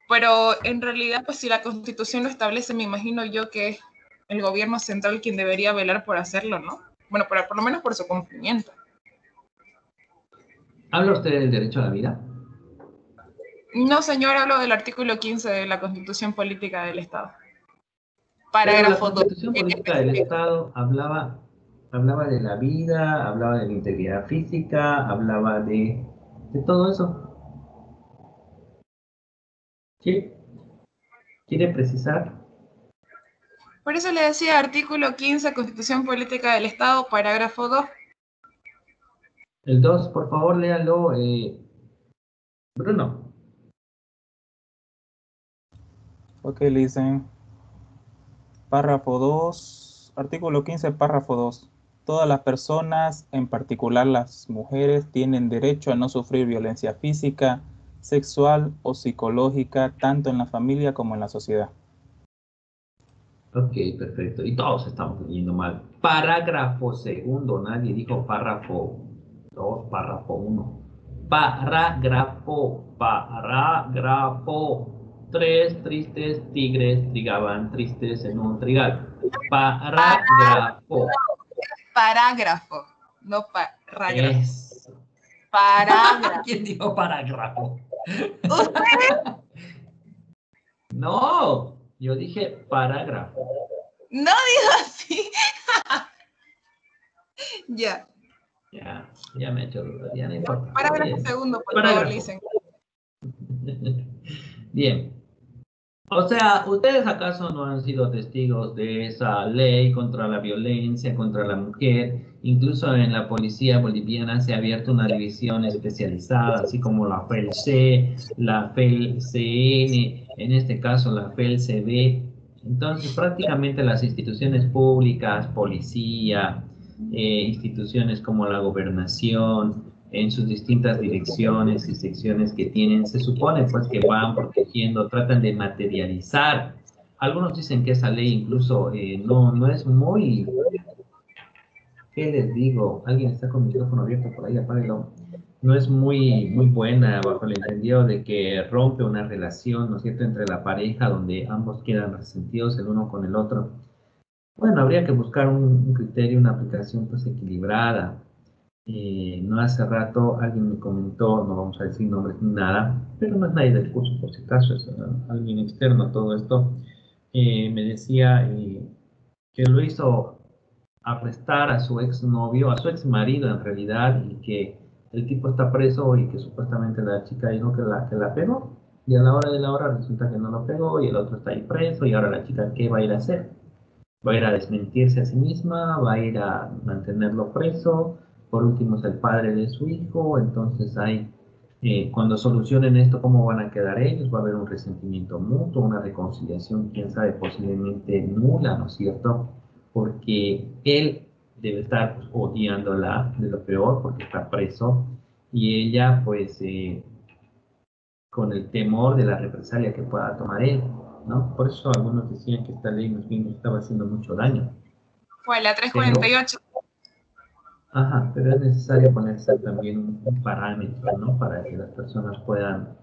B: pero en realidad, pues si la Constitución lo establece, me imagino yo que es el gobierno central quien debería velar por hacerlo, ¿no? Bueno, por lo menos por su cumplimiento.
A: ¿Habla usted del derecho a la vida?
B: No, señor, hablo del artículo 15 de la Constitución Política del Estado.
A: Pero
B: Parágrafo
A: la Constitución Política del Estado hablaba de la vida, hablaba de la integridad física, hablaba de todo eso. ¿Sí? ¿Quiere precisar?
B: Por eso le decía artículo 15, Constitución Política del Estado, parágrafo 2.
A: El 2, por favor, léalo. Bruno.
D: Ok, listen. Párrafo 2, artículo 15, párrafo 2. Todas las personas, en particular las mujeres, tienen derecho a no sufrir violencia física, sexual o psicológica, tanto en la familia como en la sociedad.
A: Ok, perfecto. Y todos estamos leyendo mal. Parágrafo segundo, nadie dijo párrafo 2, párrafo 1. Parágrafo. 3 tristes tigres trigaban tristes en un trigal. Parágrafo.
B: Parágrafo, no parágrafo.
A: Eso.
B: Parágrafo.
A: ¿Quién dijo parágrafo?
B: ¿Usted?
A: No, yo dije parágrafo.
B: No dijo así. Ya.
A: Ya me he hecho dudas, ya no importa.
B: Parágrafo
A: Bien.
B: segundo, por
A: Parágrafo.
B: favor, dicen.
A: Bien. O sea, ¿ustedes acaso no han sido testigos de esa ley contra la violencia contra la mujer? Incluso en la policía boliviana se ha abierto una división especializada, así como la FELC, la FELCN, en este caso la FELCB. Entonces, prácticamente las instituciones públicas, policía, instituciones como la gobernación, en sus distintas direcciones y secciones que tienen, se supone pues que van protegiendo, tratan de materializar. Algunos dicen que esa ley incluso no es muy, ¿qué les digo? Alguien está con el micrófono abierto por ahí, apáguelo. No es muy buena bajo el entendido de que rompe una relación, ¿no es cierto?, entre la pareja donde ambos quedan resentidos el uno con el otro. Bueno, habría que buscar un criterio, una aplicación pues equilibrada. No hace rato alguien me comentó, no vamos a decir nombres ni nada, pero no es nadie del curso por si acaso, es alguien externo a todo esto, me decía que lo hizo arrestar a su exnovio, a su exmarido en realidad, y que el tipo está preso y que supuestamente la chica dijo que la pegó, y a la hora de la hora resulta que no lo pegó y el otro está ahí preso, y ahora la chica, ¿qué va a ir a hacer? Va a ir a desmentirse a sí misma, va a ir a mantenerlo preso, por último es el padre de su hijo, entonces hay, cuando solucionen esto, ¿cómo van a quedar ellos? Va a haber un resentimiento mutuo, una reconciliación, quién sabe, posiblemente nula, ¿no es cierto? Porque él debe estar pues, odiándola de lo peor porque está preso y ella pues con el temor de la represalia que pueda tomar él, ¿no? Por eso algunos decían que esta ley más bien nos estaba haciendo mucho daño.
B: Fue la 348.
A: Pero es necesario ponerse también un parámetro, ¿no? Para que las personas puedan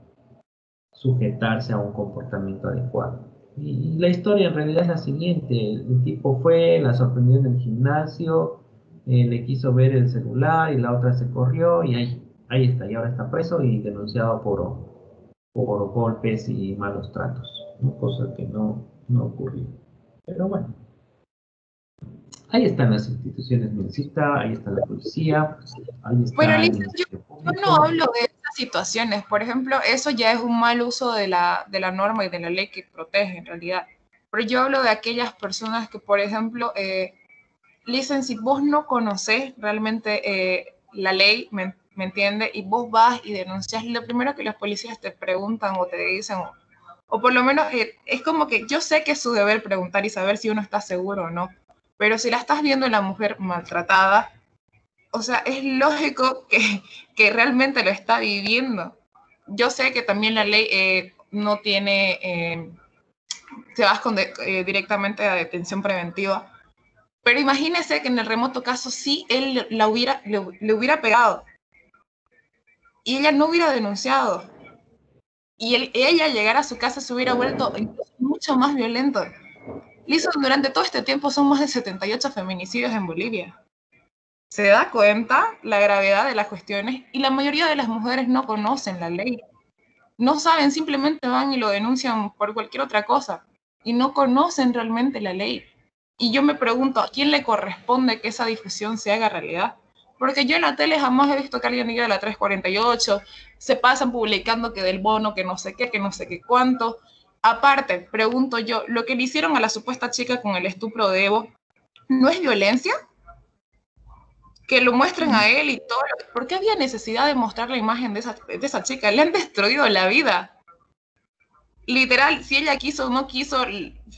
A: sujetarse a un comportamiento adecuado. Y la historia en realidad es la siguiente: el tipo fue, la sorprendió en el gimnasio, le quiso ver el celular y la otra se corrió y ahí está, y ahora está preso y denunciado por golpes y malos tratos, ¿no? Cosa que no ocurrió. Pero bueno, ahí están las instituciones municipales, ahí está la policía, ahí está
B: Bueno,
A: el
B: Lisa,
A: Ministerio
B: yo
A: Público.
B: no hablo de esas situaciones. Por ejemplo, eso ya es un mal uso de la norma y de la ley que protege en realidad. Pero yo hablo de aquellas personas que, por ejemplo, Lisa, si vos no conocés realmente la ley, ¿me entiendes? Y vos vas y denuncias, lo primero que los policías te preguntan o te dicen, o por lo menos es como que yo sé que es su deber preguntar y saber si uno está seguro o no, pero si la estás viendo la mujer maltratada, o sea, es lógico que realmente lo está viviendo. Yo sé que también la ley no tiene, se va directamente a detención preventiva, pero imagínese que en el remoto caso sí él le hubiera pegado y ella no hubiera denunciado y ella llegar a su casa se hubiera vuelto incluso mucho más violento. Listo, durante todo este tiempo son más de 78 feminicidios en Bolivia. Se da cuenta la gravedad de las cuestiones y la mayoría de las mujeres no conocen la ley. No saben, simplemente van y lo denuncian por cualquier otra cosa y no conocen realmente la ley. Y yo me pregunto, ¿a quién le corresponde que esa difusión se haga realidad? Porque yo en la tele jamás he visto que alguien diga de la 348, se pasan publicando que del bono, que no sé qué cuánto. Aparte, pregunto yo, ¿lo que le hicieron a la supuesta chica con el estupro de Evo no es violencia? Que lo muestren a él y todo. ¿Por qué había necesidad de mostrar la imagen de esa chica? Le han destruido la vida. literal, si ella quiso o no quiso,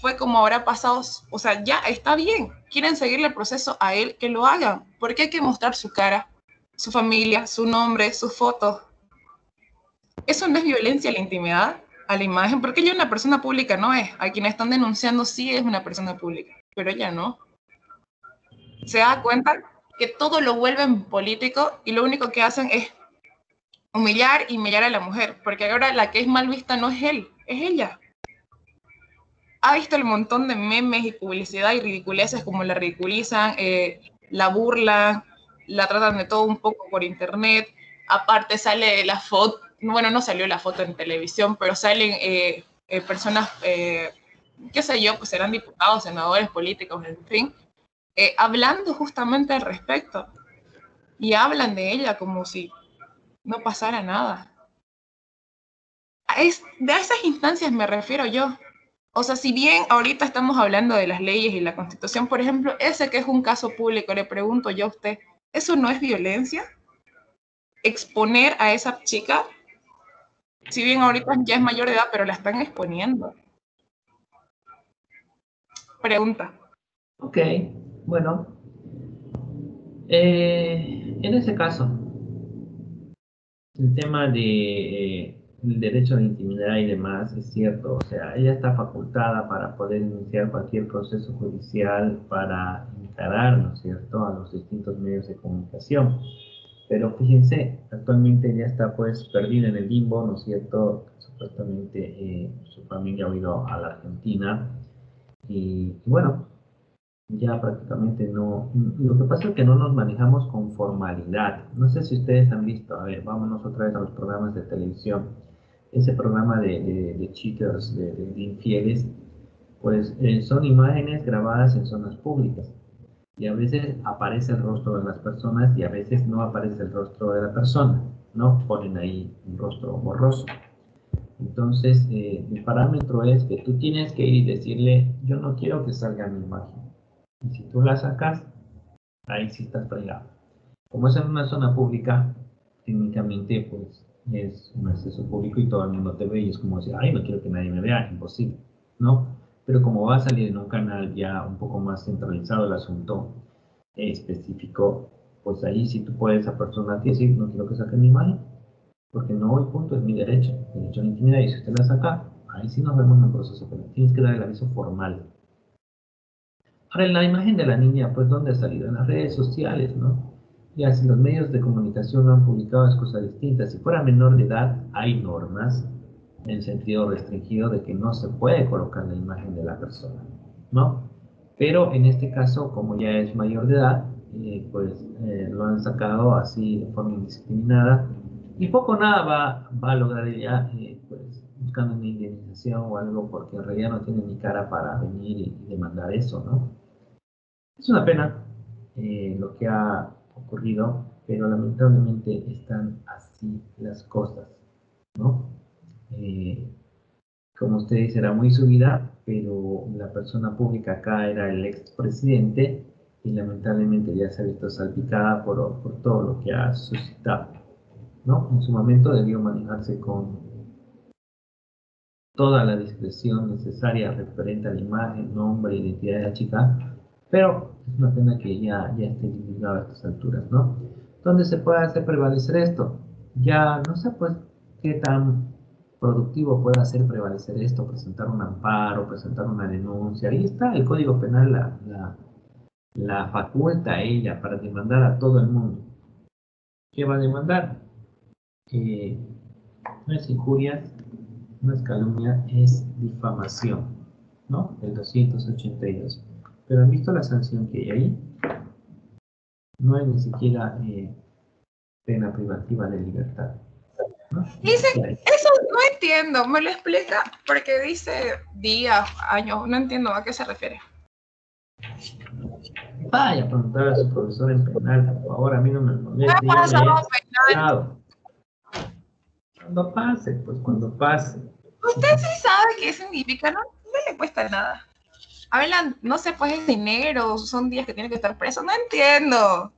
B: fue como habrá pasado, o sea, ya está bien. Quieren seguirle el proceso a él, que lo hagan. Porque hay que mostrar su cara, su familia, su nombre, sus fotos. Eso no es violencia a la intimidad, a la imagen, porque ella una persona pública no es. A quienes están denunciando sí es una persona pública, pero ella no. Se da cuenta que todo lo vuelven político y lo único que hacen es humillar y humillar a la mujer, porque ahora la que es mal vista no es él, es ella. Ha visto el montón de memes y publicidad y ridiculeces como la ridiculizan, la burlan, la tratan de todo un poco por internet. Aparte sale la foto, bueno, no salió la foto en televisión, pero salen personas, qué sé yo, pues serán diputados, senadores, políticos, en fin, hablando justamente al respecto. Y hablan de ella como si no pasara nada. De esas instancias me refiero yo. O sea, si bien ahorita estamos hablando de las leyes y la Constitución, por ejemplo, ese que es un caso público, le pregunto yo a usted, ¿eso no es violencia? Exponer a esa chica, si bien ahorita ya es mayor de edad, pero la están exponiendo. Pregunta.
A: Ok, bueno. En ese caso, el tema de el derecho a la intimidad y demás es cierto, o sea, ella está facultada para poder iniciar cualquier proceso judicial para encarar, ¿no es cierto?, a los distintos medios de comunicación. Pero fíjense, actualmente ella está pues perdida en el limbo, ¿no es cierto?, supuestamente su familia ha ido a la Argentina y bueno, ya prácticamente no. Lo que pasa es que no nos manejamos con formalidad. No sé si ustedes han visto, a ver, vámonos otra vez a los programas de televisión. Ese programa de cheaters, de infieles, pues son imágenes grabadas en zonas públicas. Y a veces aparece el rostro de las personas y a veces no aparece el rostro de la persona, ¿no? Ponen ahí un rostro borroso. Entonces, el parámetro es que tú tienes que ir y decirle, yo no quiero que salga mi imagen. Y si tú la sacas, ahí sí estás fregado. Como es en una zona pública, técnicamente pues es un acceso público y todo el mundo te ve y es como decir, ay, no quiero que nadie me vea, imposible, ¿no? Pero como va a salir en un canal ya un poco más centralizado el asunto específico, pues ahí sí tú puedes apersonarte y decir, no quiero que saque mi imagen, porque no voy, punto, es mi derecho a la intimidad, y si usted la saca, ahí sí nos vemos en el proceso, pero tienes que dar el aviso formal. Ahora, la imagen de la niña, pues, ¿dónde ha salido? En las redes sociales, ¿no? Ya, si los medios de comunicación lo han publicado es cosa distinta. Si fuera menor de edad, hay normas en sentido restringido de que no se puede colocar la imagen de la persona, ¿no? Pero en este caso, como ya es mayor de edad, lo han sacado así de forma indiscriminada y poco o nada va a lograr ella, pues, buscando una indemnización o algo, porque en realidad no tiene ni cara para venir y demandar eso, ¿no? Es una pena lo que ha ocurrido, pero lamentablemente están así las cosas, ¿no? Como usted dice, era muy su vida, pero la persona pública acá era el expresidente y lamentablemente ya se ha visto salpicada por todo lo que ha suscitado, ¿no? En su momento debió manejarse con toda la discreción necesaria referente a la imagen, nombre, identidad de la chica, pero es una pena que ya esté divulgado a estas alturas, ¿no? ¿Dónde se puede hacer prevalecer esto? Ya no sé, pues, qué tan productivo puede hacer prevalecer esto, presentar un amparo, presentar una denuncia. Ahí está, el Código Penal la faculta a ella para demandar a todo el mundo. ¿Qué va a demandar? No es injurias, no es calumnia, es difamación, ¿no? El 282. Pero han visto la sanción que hay ahí. No hay ni siquiera pena privativa de libertad, ¿no?
B: Dice, eso no entiendo, me lo explica, porque dice días, años, no entiendo a qué se refiere.
A: Vaya a preguntar a su profesor en penal, por favor, a mí no me moleste.
B: ¿Qué pasa, penal?
A: Cuando pase, pues cuando pase.
B: Usted sí sabe qué significa, no le cuesta nada. Hablan, no sé, pues es dinero, son días que tiene que estar preso, no entiendo.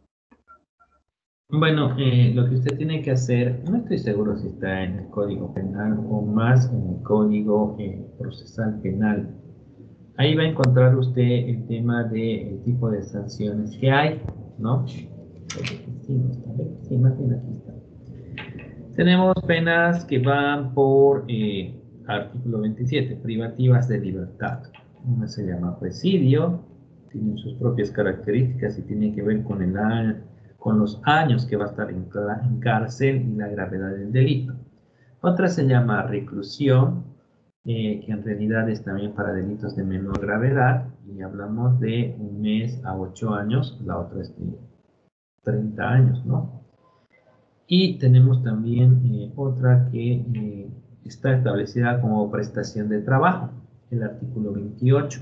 A: Bueno, lo que usted tiene que hacer, no estoy seguro si está en el Código Penal o más en el Código Procesal Penal. Ahí va a encontrar usted el tema del tipo de sanciones que hay, ¿no? Sí, no está bien. Sí, más bien aquí está. Tenemos penas que van por artículo 27, privativas de libertad. Una se llama presidio, tienen sus propias características y tiene que ver con los años que va a estar en cárcel y la gravedad del delito. Otra se llama reclusión, que en realidad es también para delitos de menor gravedad, y hablamos de 1 mes a 8 años, la otra es de 30 años, ¿no? Y tenemos también otra que está establecida como prestación de trabajo, el artículo 28,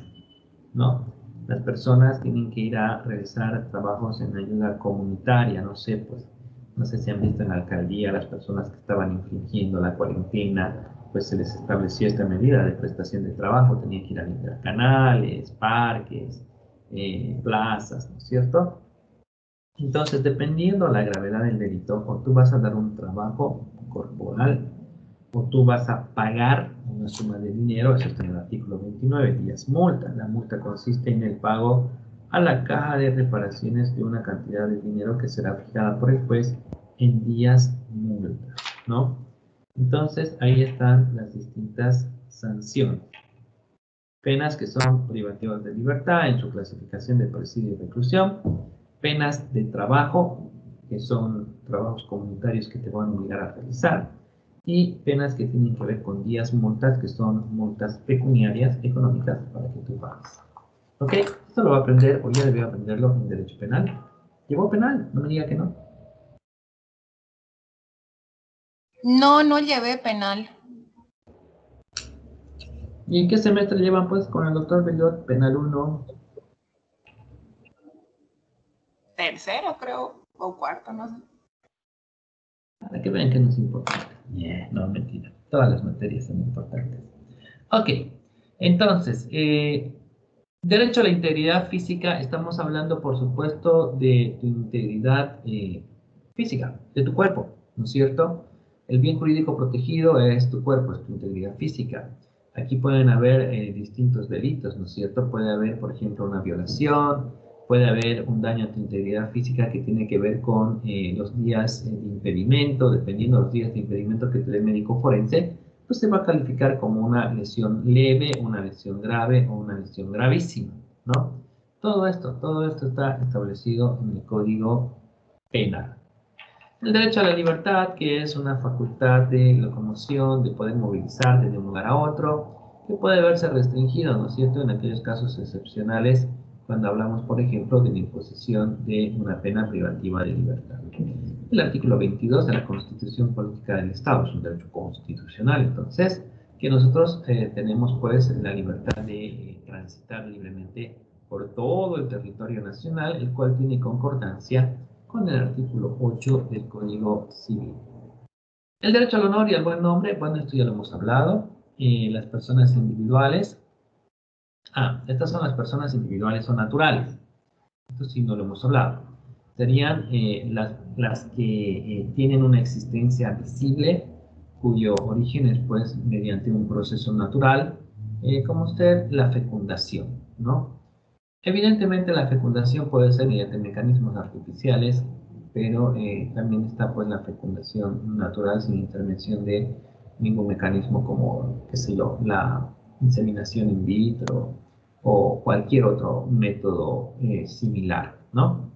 A: ¿no? Las personas tienen que ir a realizar trabajos en ayuda comunitaria, no sé, pues, no sé si han visto en la alcaldía las personas que estaban infringiendo la cuarentena, pues se les estableció esta medida de prestación de trabajo, tenían que ir a limpiar canales, parques, plazas, ¿no es cierto? Entonces, dependiendo la gravedad del delito, o tú vas a dar un trabajo corporal, o tú vas a pagar una suma de dinero, eso está en el artículo 29, días multa. La multa consiste en el pago a la caja de reparaciones de una cantidad de dinero que será fijada por el juez en días multa, ¿no? Entonces, ahí están las distintas sanciones. Penas que son privativas de libertad en su clasificación de presidio y reclusión. Penas de trabajo, que son trabajos comunitarios que te van a obligar a realizar. Y penas que tienen que ver con días multas, que son multas pecuniarias económicas para que tú pagues. ¿Ok? Esto lo va a aprender, o ya debió aprenderlo en Derecho Penal. ¿Llevó penal? No me diga que no.
B: No, no llevé penal.
A: ¿Y en qué semestre llevan, pues, con el doctor Bellot, penal 1?
B: Tercero, creo, o cuarto, no sé.
A: Para que vean que no es importante. No, mentira. Todas las materias son importantes. Ok, entonces, derecho a la integridad física, estamos hablando, por supuesto, de tu integridad física, de tu cuerpo, ¿no es cierto? El bien jurídico protegido es tu cuerpo, es tu integridad física. Aquí pueden haber distintos delitos, ¿no es cierto? Puede haber, por ejemplo, una violación, puede haber un daño a tu integridad física que tiene que ver con los días de impedimento, dependiendo de los días de impedimento que te dé el médico forense, pues se va a calificar como una lesión leve, una lesión grave o una lesión gravísima, ¿no? Todo esto está establecido en el Código Penal. El derecho a la libertad, que es una facultad de locomoción, de poder movilizarte de un lugar a otro, que puede verse restringido, ¿no es cierto?, en aquellos casos excepcionales, cuando hablamos, por ejemplo, de la imposición de una pena privativa de libertad. El artículo 22 de la Constitución Política del Estado es un derecho constitucional, entonces, que nosotros tenemos, pues, la libertad de transitar libremente por todo el territorio nacional, el cual tiene concordancia con el artículo 8 del Código Civil. El derecho al honor y al buen nombre, bueno, esto ya lo hemos hablado. Las personas individuales. Estas son las personas individuales o naturales. Esto sí no lo hemos hablado. Serían las que tienen una existencia visible, cuyo origen es, pues, mediante un proceso natural, como usted, la fecundación, ¿no? Evidentemente la fecundación puede ser mediante mecanismos artificiales, pero también está, pues, la fecundación natural sin intervención de ningún mecanismo como, qué sé yo, la inseminación in vitro o cualquier otro método similar, ¿no?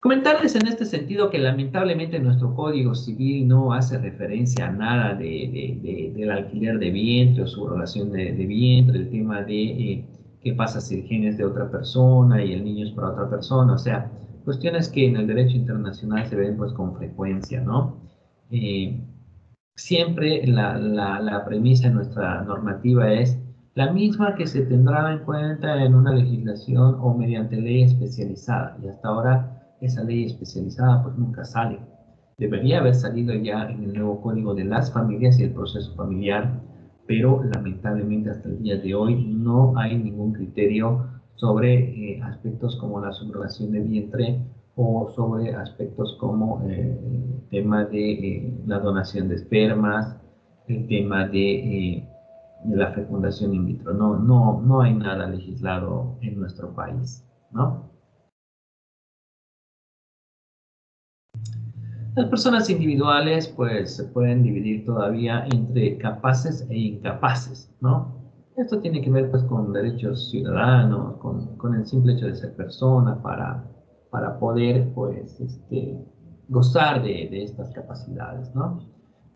A: Comentarles en este sentido que lamentablemente nuestro Código Civil no hace referencia a nada del alquiler de vientre o subrogación de vientre, el tema de qué pasa si el gen es de otra persona y el niño es para otra persona, o sea, cuestiones que en el derecho internacional se ven, pues, con frecuencia, ¿no? Siempre la premisa de nuestra normativa es la misma que se tendrá en cuenta en una legislación o mediante ley especializada, y hasta ahora esa ley especializada, pues, nunca sale. Debería haber salido ya en el nuevo Código de las Familias y el Proceso Familiar, pero lamentablemente hasta el día de hoy no hay ningún criterio sobre aspectos como la subrogación de vientre o sobre aspectos como el tema de la donación de espermas, el tema de la fecundación in vitro. No hay nada legislado en nuestro país, ¿no? Las personas individuales, pues, se pueden dividir todavía entre capaces e incapaces, ¿no? Esto tiene que ver, pues, con derechos ciudadanos, con el simple hecho de ser persona para poder, pues, gozar de estas capacidades, ¿no?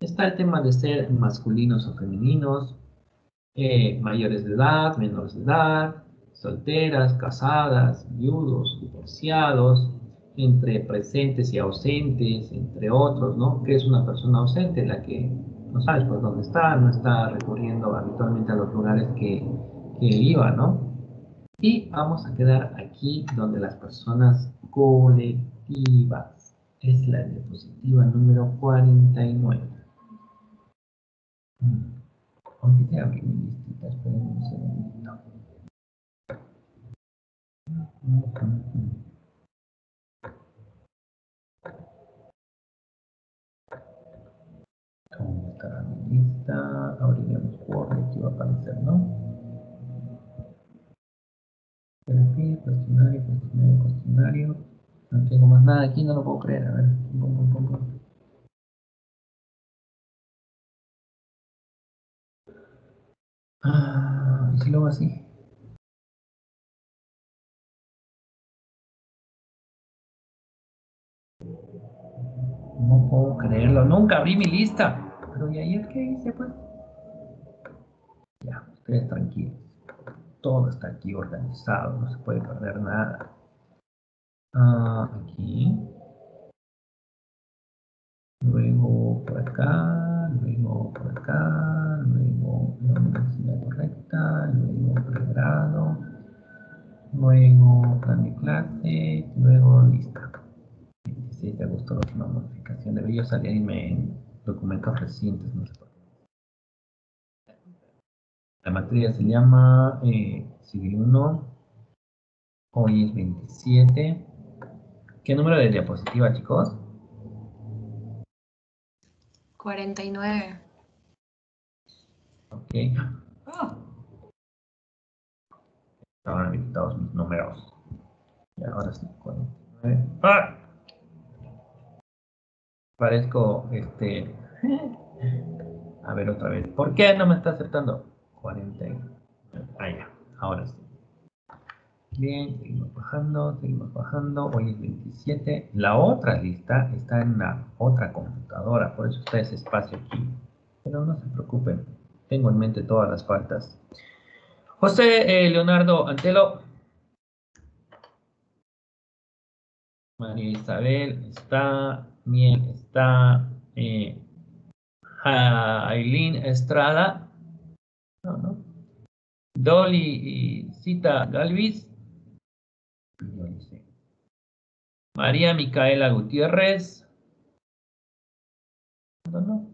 A: Está el tema de ser masculinos o femeninos, mayores de edad, menores de edad, solteras, casadas, viudos, divorciados, entre presentes y ausentes, entre otros, ¿no? ¿Qué es una persona ausente? La que no sabes por dónde está, no está recurriendo habitualmente a los lugares que iba, ¿no? Y vamos a quedar aquí donde las personas colectivas. Es la diapositiva número 49. Olvidé abrir mi listita, esperen un segundito. ¿Dónde estará mi lista? Abriremos Word, aquí va a aparecer, ¿no? Perfil, cuestionario. No tengo más nada aquí, no lo puedo creer. A ver, ¿y si lo hago así? No puedo creerlo, nunca abrí mi lista. Pero ¿y ayer qué hice, pues? Ya, ustedes tranquilos. Todo está aquí organizado, no se puede perder nada. Aquí. Luego por acá, luego por acá, luego la universidad correcta, luego pregrado, luego plan de clase, luego lista. 26 de agosto, la última modificación. Debería salirme en documentos recientes, no sé por qué. La materia se llama Civil 1. Hoy es 27. ¿Qué número de diapositiva, chicos?
C: 49.
A: Ok. Estaban habilitados mis números. Y ahora sí, 49. ¡Ah! Parezco, a ver otra vez. ¿Por qué no me está aceptando? 49. Ya, ahora sí. Bien, seguimos bajando, seguimos bajando. Hoy es 27. La otra lista está en la otra computadora, por eso está ese espacio aquí. Pero no se preocupen, tengo en mente todas las faltas. José Leonardo Antelo. María Isabel está, Miel está, Aileen Estrada, no. Dolly y Cita Galvis, María Micaela Gutiérrez, no.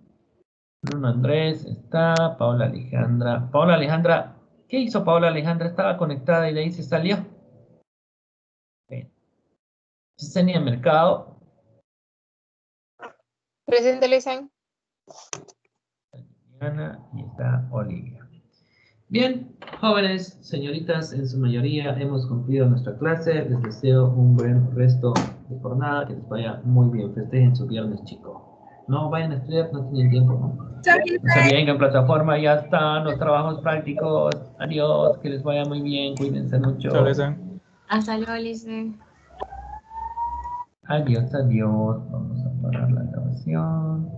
A: Bruno Andrés está, Paula Alejandra, ¿qué hizo Paula Alejandra? Estaba conectada y de ahí se salió. Cesenia Mercado.
G: Presente, Luisen.
A: Y está Olivia. Bien, jóvenes, señoritas, en su mayoría hemos cumplido nuestra clase. Les deseo un buen resto de jornada, que les vaya muy bien. Festejen su viernes, chico. No vayan a estudiar, no tienen tiempo, ¿no? No se olviden que en plataforma ya están los trabajos prácticos. Adiós, que les vaya muy bien, cuídense mucho.
C: Hasta luego, Lice.
A: Adiós. Vamos a parar la grabación.